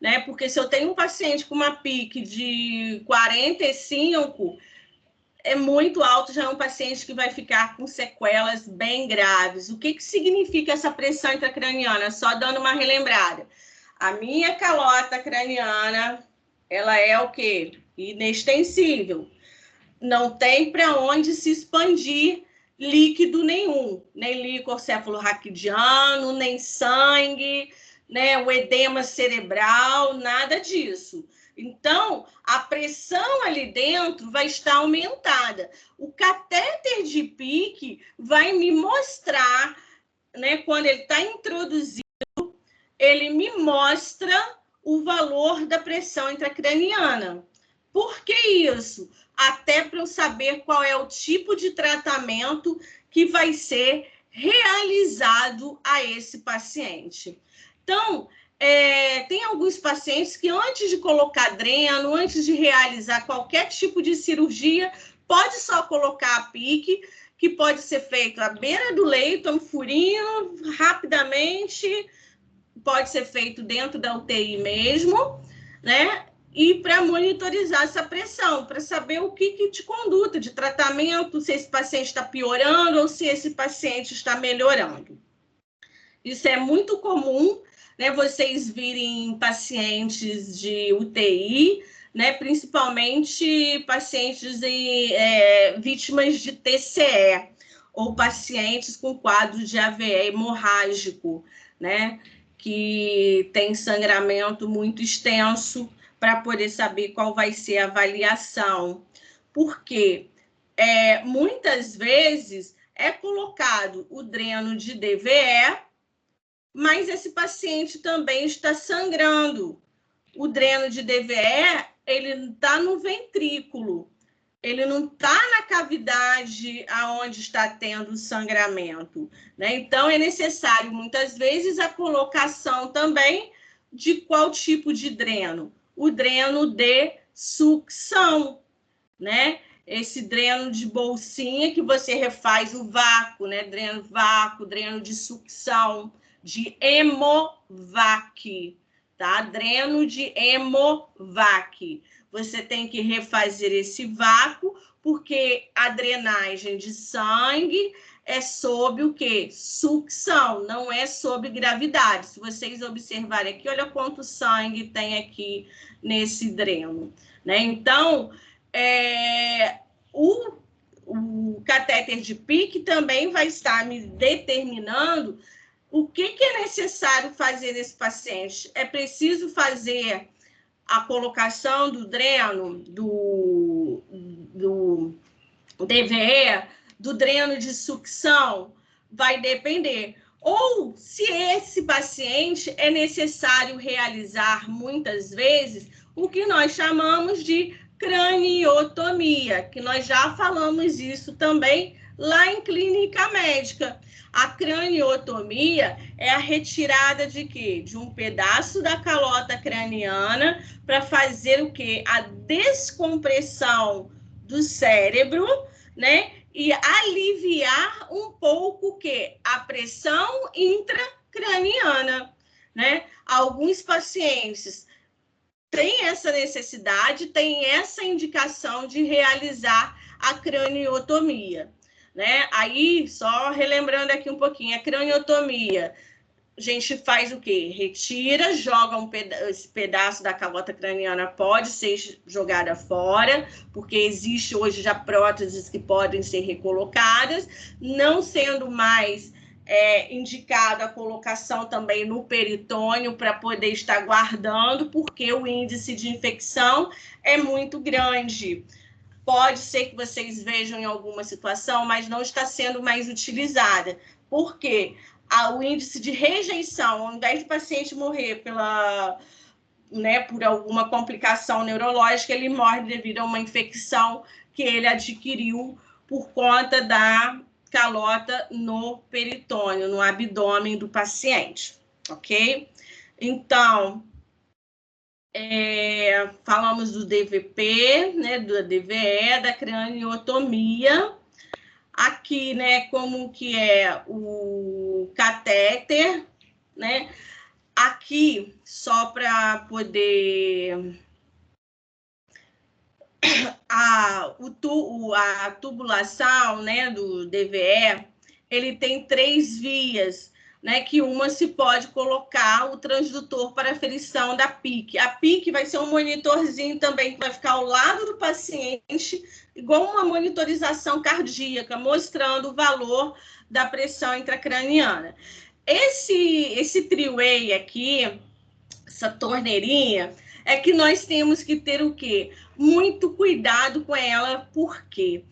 né? Porque se eu tenho um paciente com uma pique de 45, é muito alto, já é um paciente que vai ficar com sequelas bem graves. O que significa essa pressão intracraniana? Só dando uma relembrada. A minha calota craniana, ela é o quê? Inextensível. Não tem para onde se expandir líquido nenhum, nem líquor cefalorraquidiano, nem sangue, né, o edema cerebral, nada disso. Então, a pressão ali dentro vai estar aumentada. O catéter de pique vai me mostrar, né, quando ele está introduzido, ele me mostra o valor da pressão intracraniana. Por que isso? Até para eu saber qual é o tipo de tratamento que vai ser realizado a esse paciente. Então, tem alguns pacientes que antes de colocar dreno, antes de realizar qualquer tipo de cirurgia, pode só colocar a pique, que pode ser feito à beira do leito, um furinho, rapidamente, pode ser feito dentro da UTI mesmo, né? E para monitorizar essa pressão, para saber o que de conduta, de tratamento, se esse paciente está piorando ou se esse paciente está melhorando. Isso é muito comum, né? Vocês virem pacientes de UTI, né? Principalmente pacientes vítimas de TCE, ou pacientes com quadro de AVE hemorrágico, né? Que tem sangramento muito extenso, para poder saber qual vai ser a avaliação. Porque muitas vezes é colocado o dreno de DVE, mas esse paciente também está sangrando. O dreno de DVE, ele está no ventrículo. ele não está na cavidade aonde está tendo sangramento, né? Então, é necessário, muitas vezes, a colocação também de qual tipo de dreno? O dreno de sucção, né? Esse dreno de bolsinha que você refaz o vácuo, né? Dreno vácuo, dreno de sucção, de hemovac, tá? Dreno de hemovac. Você tem que refazer esse vácuo, porque a drenagem de sangue é sob o quê? Sucção, não é sob gravidade. Se vocês observarem aqui, olha quanto sangue tem aqui nesse dreno, né? Então, o catéter de PIC também vai estar me determinando o que é necessário fazer nesse paciente. É preciso fazer a colocação do dreno, do DVE, do dreno de sucção, vai depender. Ou, se esse paciente é necessário realizar, muitas vezes, o que nós chamamos de craniotomia, que nós já falamos isso também lá em clínica médica. A craniotomia é a retirada de quê? De um pedaço da calota craniana para fazer o quê? A descompressão do cérebro, né? E aliviar um pouco o quê? A pressão intracraniana, né? Alguns pacientes têm essa necessidade, têm essa indicação de realizar a craniotomia, né? Aí, só relembrando aqui um pouquinho, a craniotomia, a gente faz o quê? Retira, joga esse pedaço da calota craniana, pode ser jogada fora, porque existe hoje já próteses que podem ser recolocadas, não sendo mais indicada a colocação também no peritônio para poder estar guardando, porque o índice de infecção é muito grande. Pode ser que vocês vejam em alguma situação, mas não está sendo mais utilizada. Por quê? O índice de rejeição, ao invés do paciente morrer por alguma complicação neurológica, ele morre devido a uma infecção que ele adquiriu por conta da calota no peritônio, no abdômen do paciente, ok? Então, falamos do DVP, né, do DVE, da craniotomia. Aqui, né, como que é o catéter, né? Aqui, só para poder... A tubulação, né, do DVE, ele tem 3 vias, né, que uma se pode colocar o transdutor para aferição da PIC. A PIC vai ser um monitorzinho também que vai ficar ao lado do paciente, igual uma monitorização cardíaca, mostrando o valor da pressão intracraniana. Esse three-way aqui, essa torneirinha, é que nós temos que ter o quê? Muito cuidado com ela, porque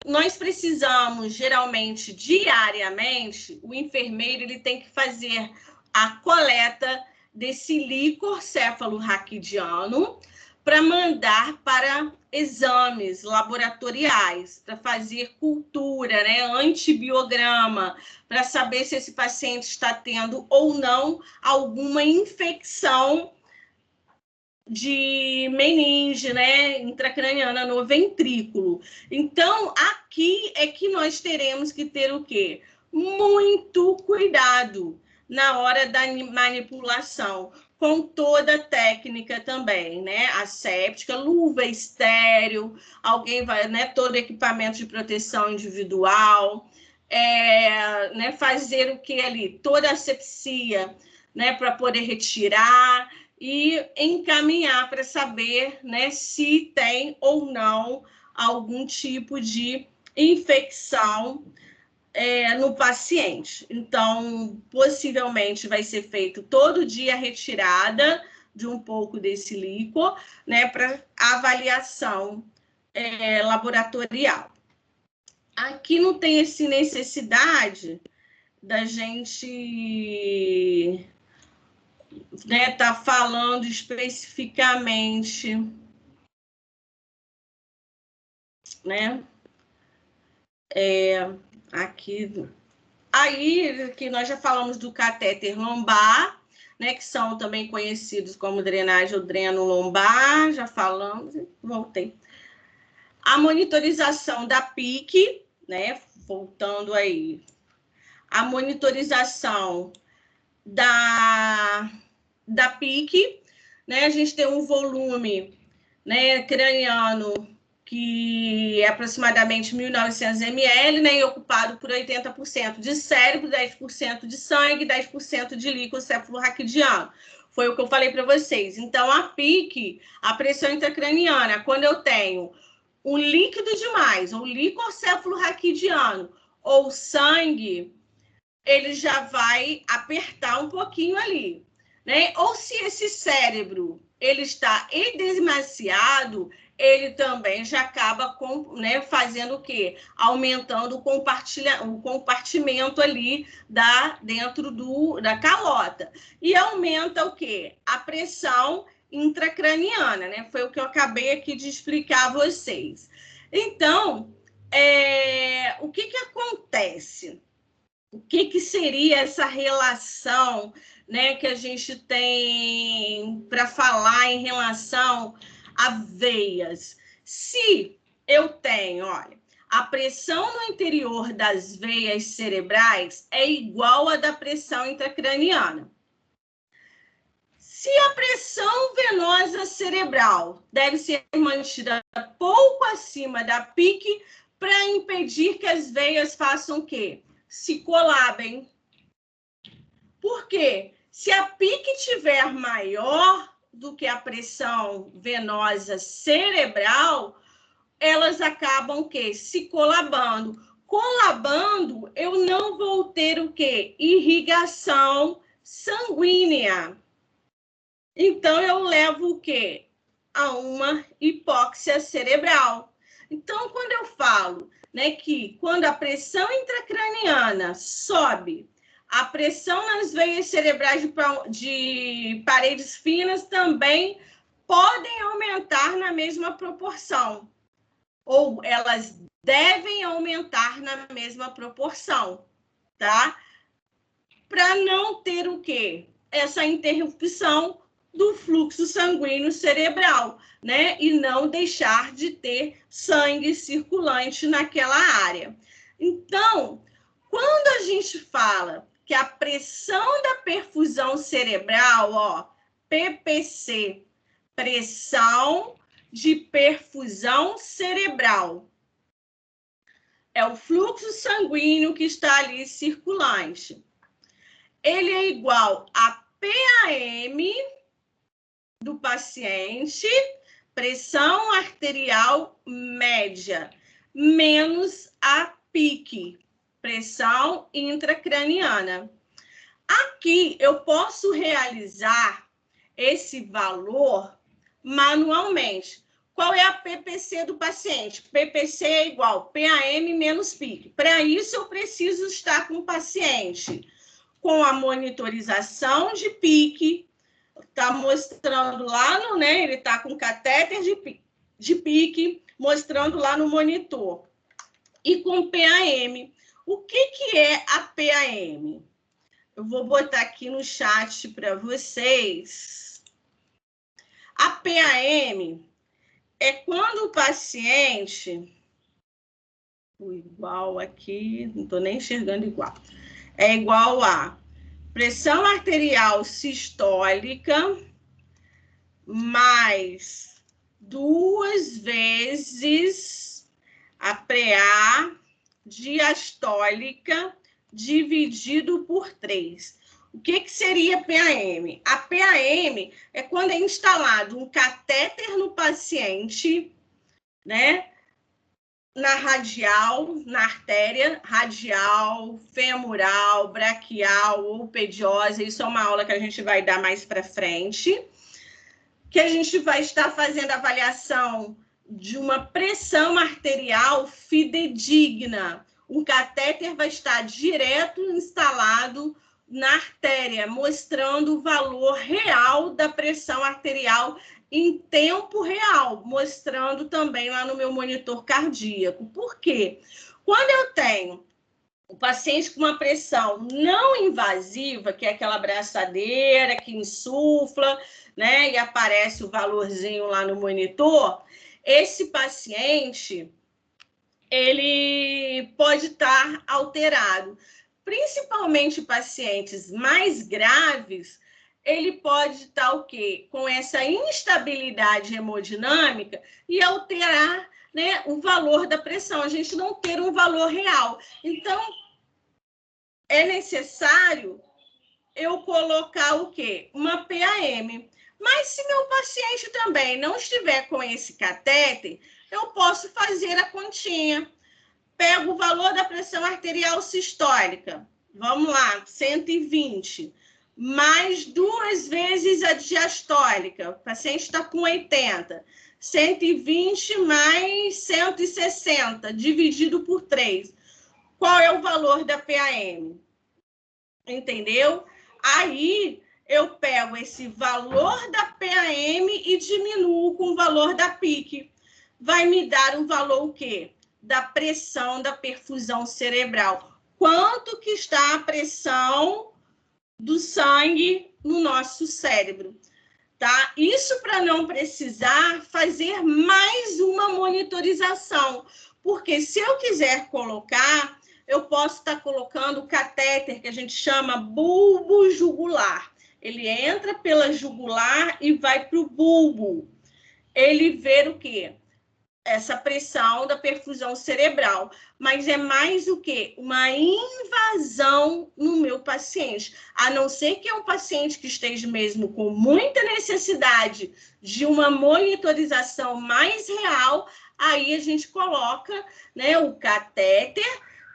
nós precisamos, geralmente, diariamente, o enfermeiro ele tem que fazer a coleta desse líquor cefalorraquidiano para mandar para exames laboratoriais, para fazer cultura, né, antibiograma, para saber se esse paciente está tendo ou não alguma infecção de meninge, né, intracraniana no ventrículo. Então, aqui é que nós teremos que ter o quê? Muito cuidado na hora da manipulação, com toda a técnica também, né? Asséptica, luva estéreo, alguém vai, né? Todo equipamento de proteção individual, né? Fazer o que ali? Toda a asepsia, né? Para poder retirar e encaminhar para saber, né, se tem ou não algum tipo de infecção no paciente. Então, possivelmente vai ser feito todo dia a retirada de um pouco desse líquor, né, para avaliação laboratorial. Aqui não tem essa necessidade da gente, né, tá falando especificamente né? Aqui. Aí, que nós já falamos do catéter lombar, né? Que são também conhecidos como drenagem ou dreno lombar, já falamos, voltei. A monitorização da PIC, né? Voltando aí. A monitorização da PIC, né? A gente tem um volume, né, craniano que é aproximadamente 1.900 ml, né, e ocupado por 80% de cérebro, 10% de sangue, 10% de líquido cefalorraquidiano. Foi o que eu falei para vocês. Então, a PIC, a pressão intracraniana, quando eu tenho um líquido demais, ou líquido cefalorraquidiano, ou sangue, ele já vai apertar um pouquinho ali, né? Ou se esse cérebro ele está edemaciado, ele também já acaba com, né, fazendo o quê? Aumentando o compartimento ali dentro da calota. E aumenta o quê? A pressão intracraniana, né? Foi o que eu acabei aqui de explicar a vocês. Então, o que acontece? O que seria essa relação, né, que a gente tem para falar em relação a veias? Se eu tenho, olha, a pressão no interior das veias cerebrais é igual à da pressão intracraniana. Se a pressão venosa cerebral deve ser mantida pouco acima da PIC para impedir que as veias façam o quê? Se colabem. Por quê? Se a PIC tiver maior do que a pressão venosa cerebral, elas acabam o quê? Se colabando. Colabando, eu não vou ter o quê? Irrigação sanguínea. Então, eu levo o quê? A uma hipóxia cerebral. Então, quando eu falo, né, que quando a pressão intracraniana sobe, a pressão nas veias cerebrais de paredes finas também podem aumentar na mesma proporção. Ou elas devem aumentar na mesma proporção, tá? Para não ter o quê? Essa interrupção do fluxo sanguíneo cerebral, né? E não deixar de ter sangue circulante naquela área. Então, quando a gente fala que a pressão da perfusão cerebral, ó, PPC, pressão de perfusão cerebral, é o fluxo sanguíneo que está ali circulante. Ele é igual a PAM do paciente, pressão arterial média, menos a PIC, pressão intracraniana. Aqui eu posso realizar esse valor manualmente. Qual é a PPC do paciente? PPC é igual PAM menos PIC. Para isso, eu preciso estar com o paciente com a monitorização de PIC, está mostrando lá no, né? Ele está com catéter de PIC, mostrando lá no monitor. E com PAM. O que é a PAM? Eu vou botar aqui no chat para vocês. A PAM é quando o paciente... Igual aqui, não estou nem enxergando igual. É igual a pressão arterial sistólica mais 2 vezes a PA diastólica dividido por 3. O que seria PAM? A PAM é quando é instalado um catéter no paciente, né? Na radial, na artéria radial, femoral, braquial ou pediosa. Isso é uma aula que a gente vai dar mais para frente, que a gente vai estar fazendo avaliação de uma pressão arterial fidedigna. O catéter vai estar direto instalado na artéria, mostrando o valor real da pressão arterial em tempo real, mostrando também lá no meu monitor cardíaco. Por quê? Quando eu tenho o paciente com uma pressão não invasiva, que é aquela abraçadeira que insufla, né, e aparece o valorzinho lá no monitor, esse paciente, ele pode estar alterado. Principalmente pacientes mais graves, ele pode estar o quê? Com essa instabilidade hemodinâmica e alterar, né, o valor da pressão, a gente não ter um valor real. Então, é necessário eu colocar o quê? Uma PAM. Mas se meu paciente também não estiver com esse catéter, eu posso fazer a continha. Pego o valor da pressão arterial sistólica. Vamos lá, 120. Mais 2 vezes a diastólica. O paciente está com 80. 120 mais 160, dividido por 3. Qual é o valor da PAM? Entendeu? Aí eu pego esse valor da PAM e diminuo com o valor da PIC. Vai me dar um valor o quê? Da pressão da perfusão cerebral. Quanto que está a pressão do sangue no nosso cérebro, tá? Isso para não precisar fazer mais uma monitorização, porque se eu quiser colocar, eu posso estar colocando o catéter que a gente chama bulbo jugular. Ele entra pela jugular e vai para o bulbo. Ele vê o quê? Essa pressão da perfusão cerebral, mas é mais o quê? Uma invasão no meu paciente, a não ser que é um paciente que esteja mesmo com muita necessidade de uma monitorização mais real, aí a gente coloca, né, o catéter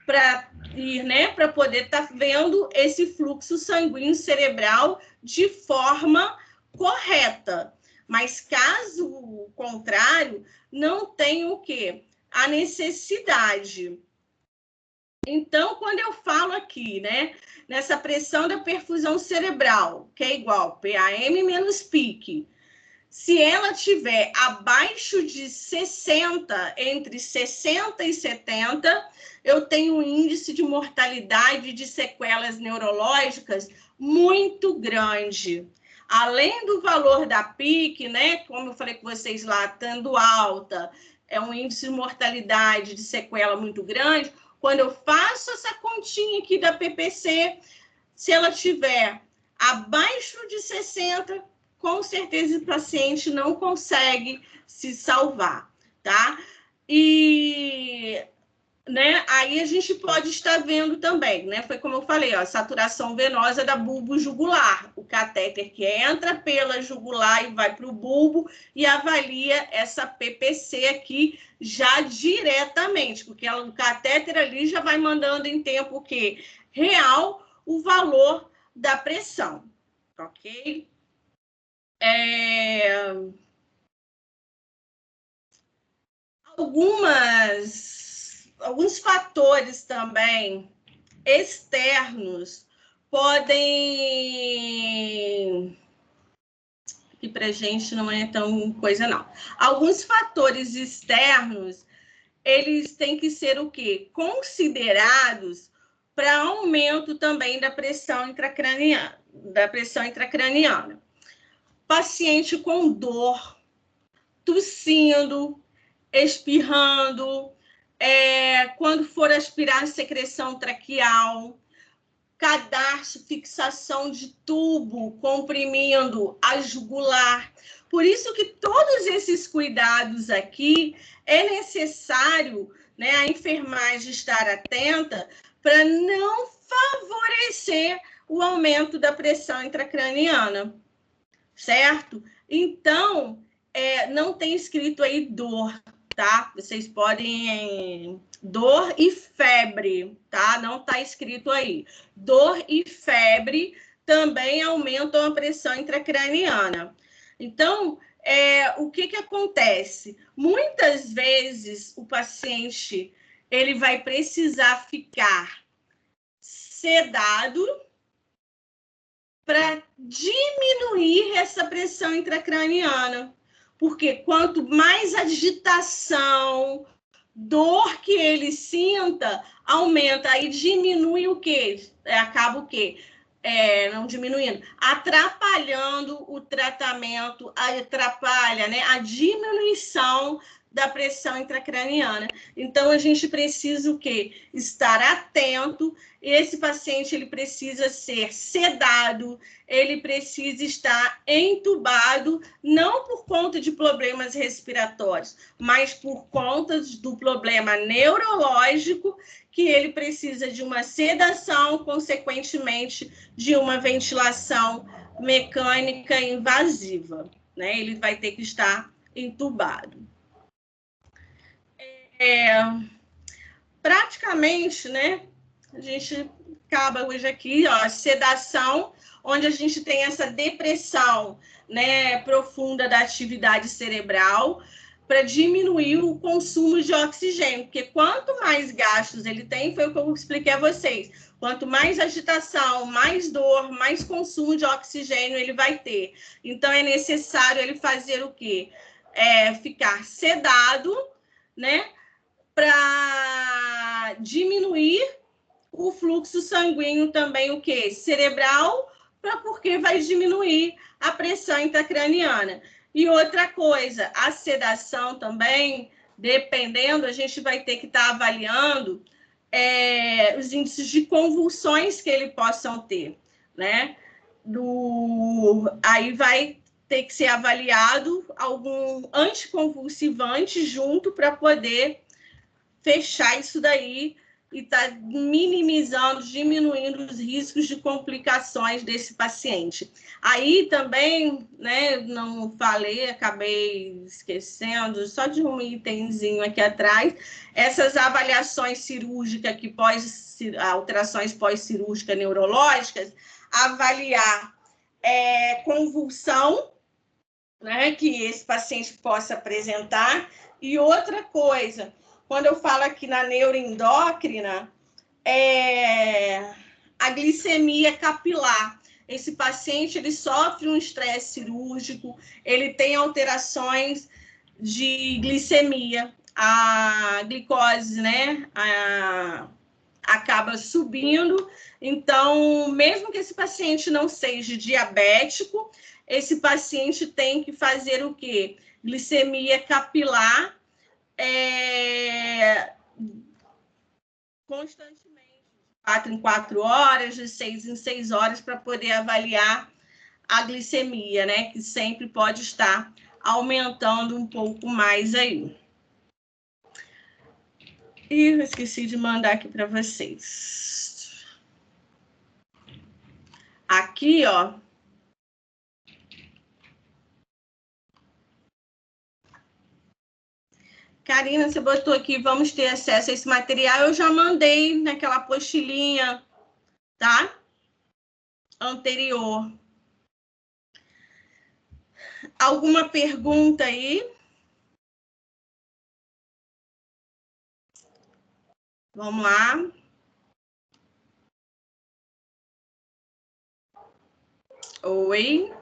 para ir, né, para poder estar vendo esse fluxo sanguíneo cerebral de forma correta. Mas caso contrário, não tem o quê? A necessidade. Então, quando eu falo aqui, né, nessa pressão da perfusão cerebral, que é igual PAM menos PIC, se ela tiver abaixo de 60, entre 60 e 70, eu tenho um índice de mortalidade de sequelas neurológicas muito grande. Além do valor da PIC, né, como eu falei com vocês lá, estando alta, é um índice de mortalidade de sequela muito grande. Quando eu faço essa continha aqui da PPC, se ela tiver abaixo de 60, com certeza o paciente não consegue se salvar, tá? E, né, aí a gente pode estar vendo também, né? Foi como eu falei, ó, saturação venosa da bulbo jugular, o catéter que entra pela jugular e vai para o bulbo e avalia essa PPC aqui já diretamente, porque o catéter ali já vai mandando em tempo o quê? Real o valor da pressão, ok? Alguns fatores também externos podem... que para a gente não é tão coisa, não. Alguns fatores externos, eles têm que ser o quê? Considerados para aumento também da pressão intracraniana. Paciente com dor, tossindo, espirrando, quando for aspirar secreção traqueal, cadarço, fixação de tubo, comprimindo a jugular. Por isso que todos esses cuidados aqui é necessário, né, a enfermagem estar atenta para não favorecer o aumento da pressão intracraniana, certo? Então, não tem escrito aí dor, tá? Vocês podem... dor e febre, tá? Não está escrito aí. Dor e febre também aumentam a pressão intracraniana. Então, o que acontece? Muitas vezes o paciente ele vai precisar ficar sedado para diminuir essa pressão intracraniana. Porque quanto mais agitação, dor que ele sinta, aumenta. Aí diminui o quê? Acaba o quê? Não diminuindo, atrapalhando o tratamento, atrapalha, né, a diminuição da pressão intracraniana. Então, a gente precisa o quê? Estar atento. Esse paciente ele precisa ser sedado, ele precisa estar entubado, não por conta de problemas respiratórios, mas por conta do problema neurológico, que ele precisa de uma sedação, consequentemente, de uma ventilação mecânica invasiva, né? Ele vai ter que estar entubado. Praticamente, né? A gente acaba hoje aqui, ó, sedação, onde a gente tem essa depressão, né, profunda da atividade cerebral, para diminuir o consumo de oxigênio, porque quanto mais gastos ele tem, foi o que eu expliquei a vocês, quanto mais agitação, mais dor, mais consumo de oxigênio ele vai ter. Então, é necessário ele fazer o quê? Ficar sedado, né, para diminuir o fluxo sanguíneo também, o quê? Cerebral, porque vai diminuir a pressão intracraniana. E outra coisa, a sedação também, dependendo, a gente vai ter que estar avaliando os índices de convulsões que ele possam ter, né? Aí vai ter que ser avaliado algum anticonvulsivante junto para poder fechar isso daí e tá minimizando, diminuindo os riscos de complicações desse paciente. Aí também, né, não falei, acabei esquecendo, só de um itemzinho aqui atrás, essas avaliações cirúrgicas, alterações pós-cirúrgicas neurológicas, avaliar convulsão, né, que esse paciente possa apresentar, e outra coisa, quando eu falo aqui na neuroendócrina, a glicemia capilar. Esse paciente ele sofre um estresse cirúrgico, ele tem alterações de glicemia, a glicose, né, acaba subindo. Então, mesmo que esse paciente não seja diabético, esse paciente tem que fazer o quê? Glicemia capilar, constantemente, de 4 em 4 horas, de 6 em 6 horas, para poder avaliar a glicemia, né? Que sempre pode estar aumentando um pouco mais aí. E eu esqueci de mandar aqui para vocês. Aqui, ó. Karina, você botou aqui, vamos ter acesso a esse material. Eu já mandei naquela apostilinha, tá? Anterior. Alguma pergunta aí? Vamos lá. Oi.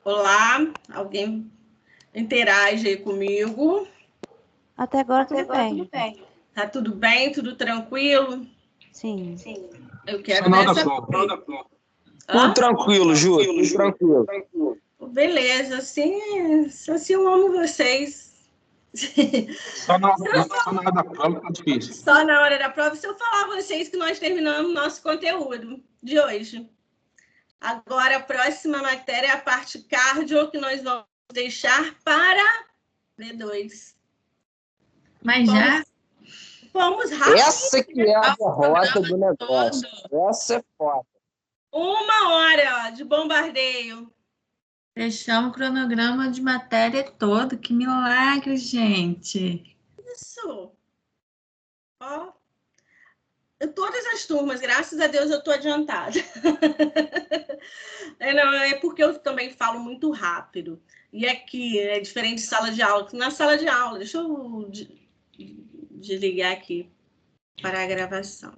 Olá, alguém interage aí comigo? Até agora tudo bem. Tá tudo bem? Tudo tranquilo? Sim. Eu quero ver essa... Tudo tranquilo, Ju, tudo tranquilo. Beleza, assim eu amo vocês. Só na hora da prova tá difícil. Só na hora da prova, se eu falar a vocês que nós terminamos nosso conteúdo de hoje. Agora, a próxima matéria é a parte cardio, que nós vamos deixar para D2. Mas já? Vamos rápido. Essa que é a derrota do negócio. Essa é foda. 1 hora de bombardeio. Fechamos o cronograma de matéria todo. Que milagre, gente. Isso. Ó. Todas as turmas, graças a Deus, eu estou adiantada. É porque eu também falo muito rápido. E aqui é diferente de sala de aula. Na sala de aula, deixa eu desligar aqui. para a gravação.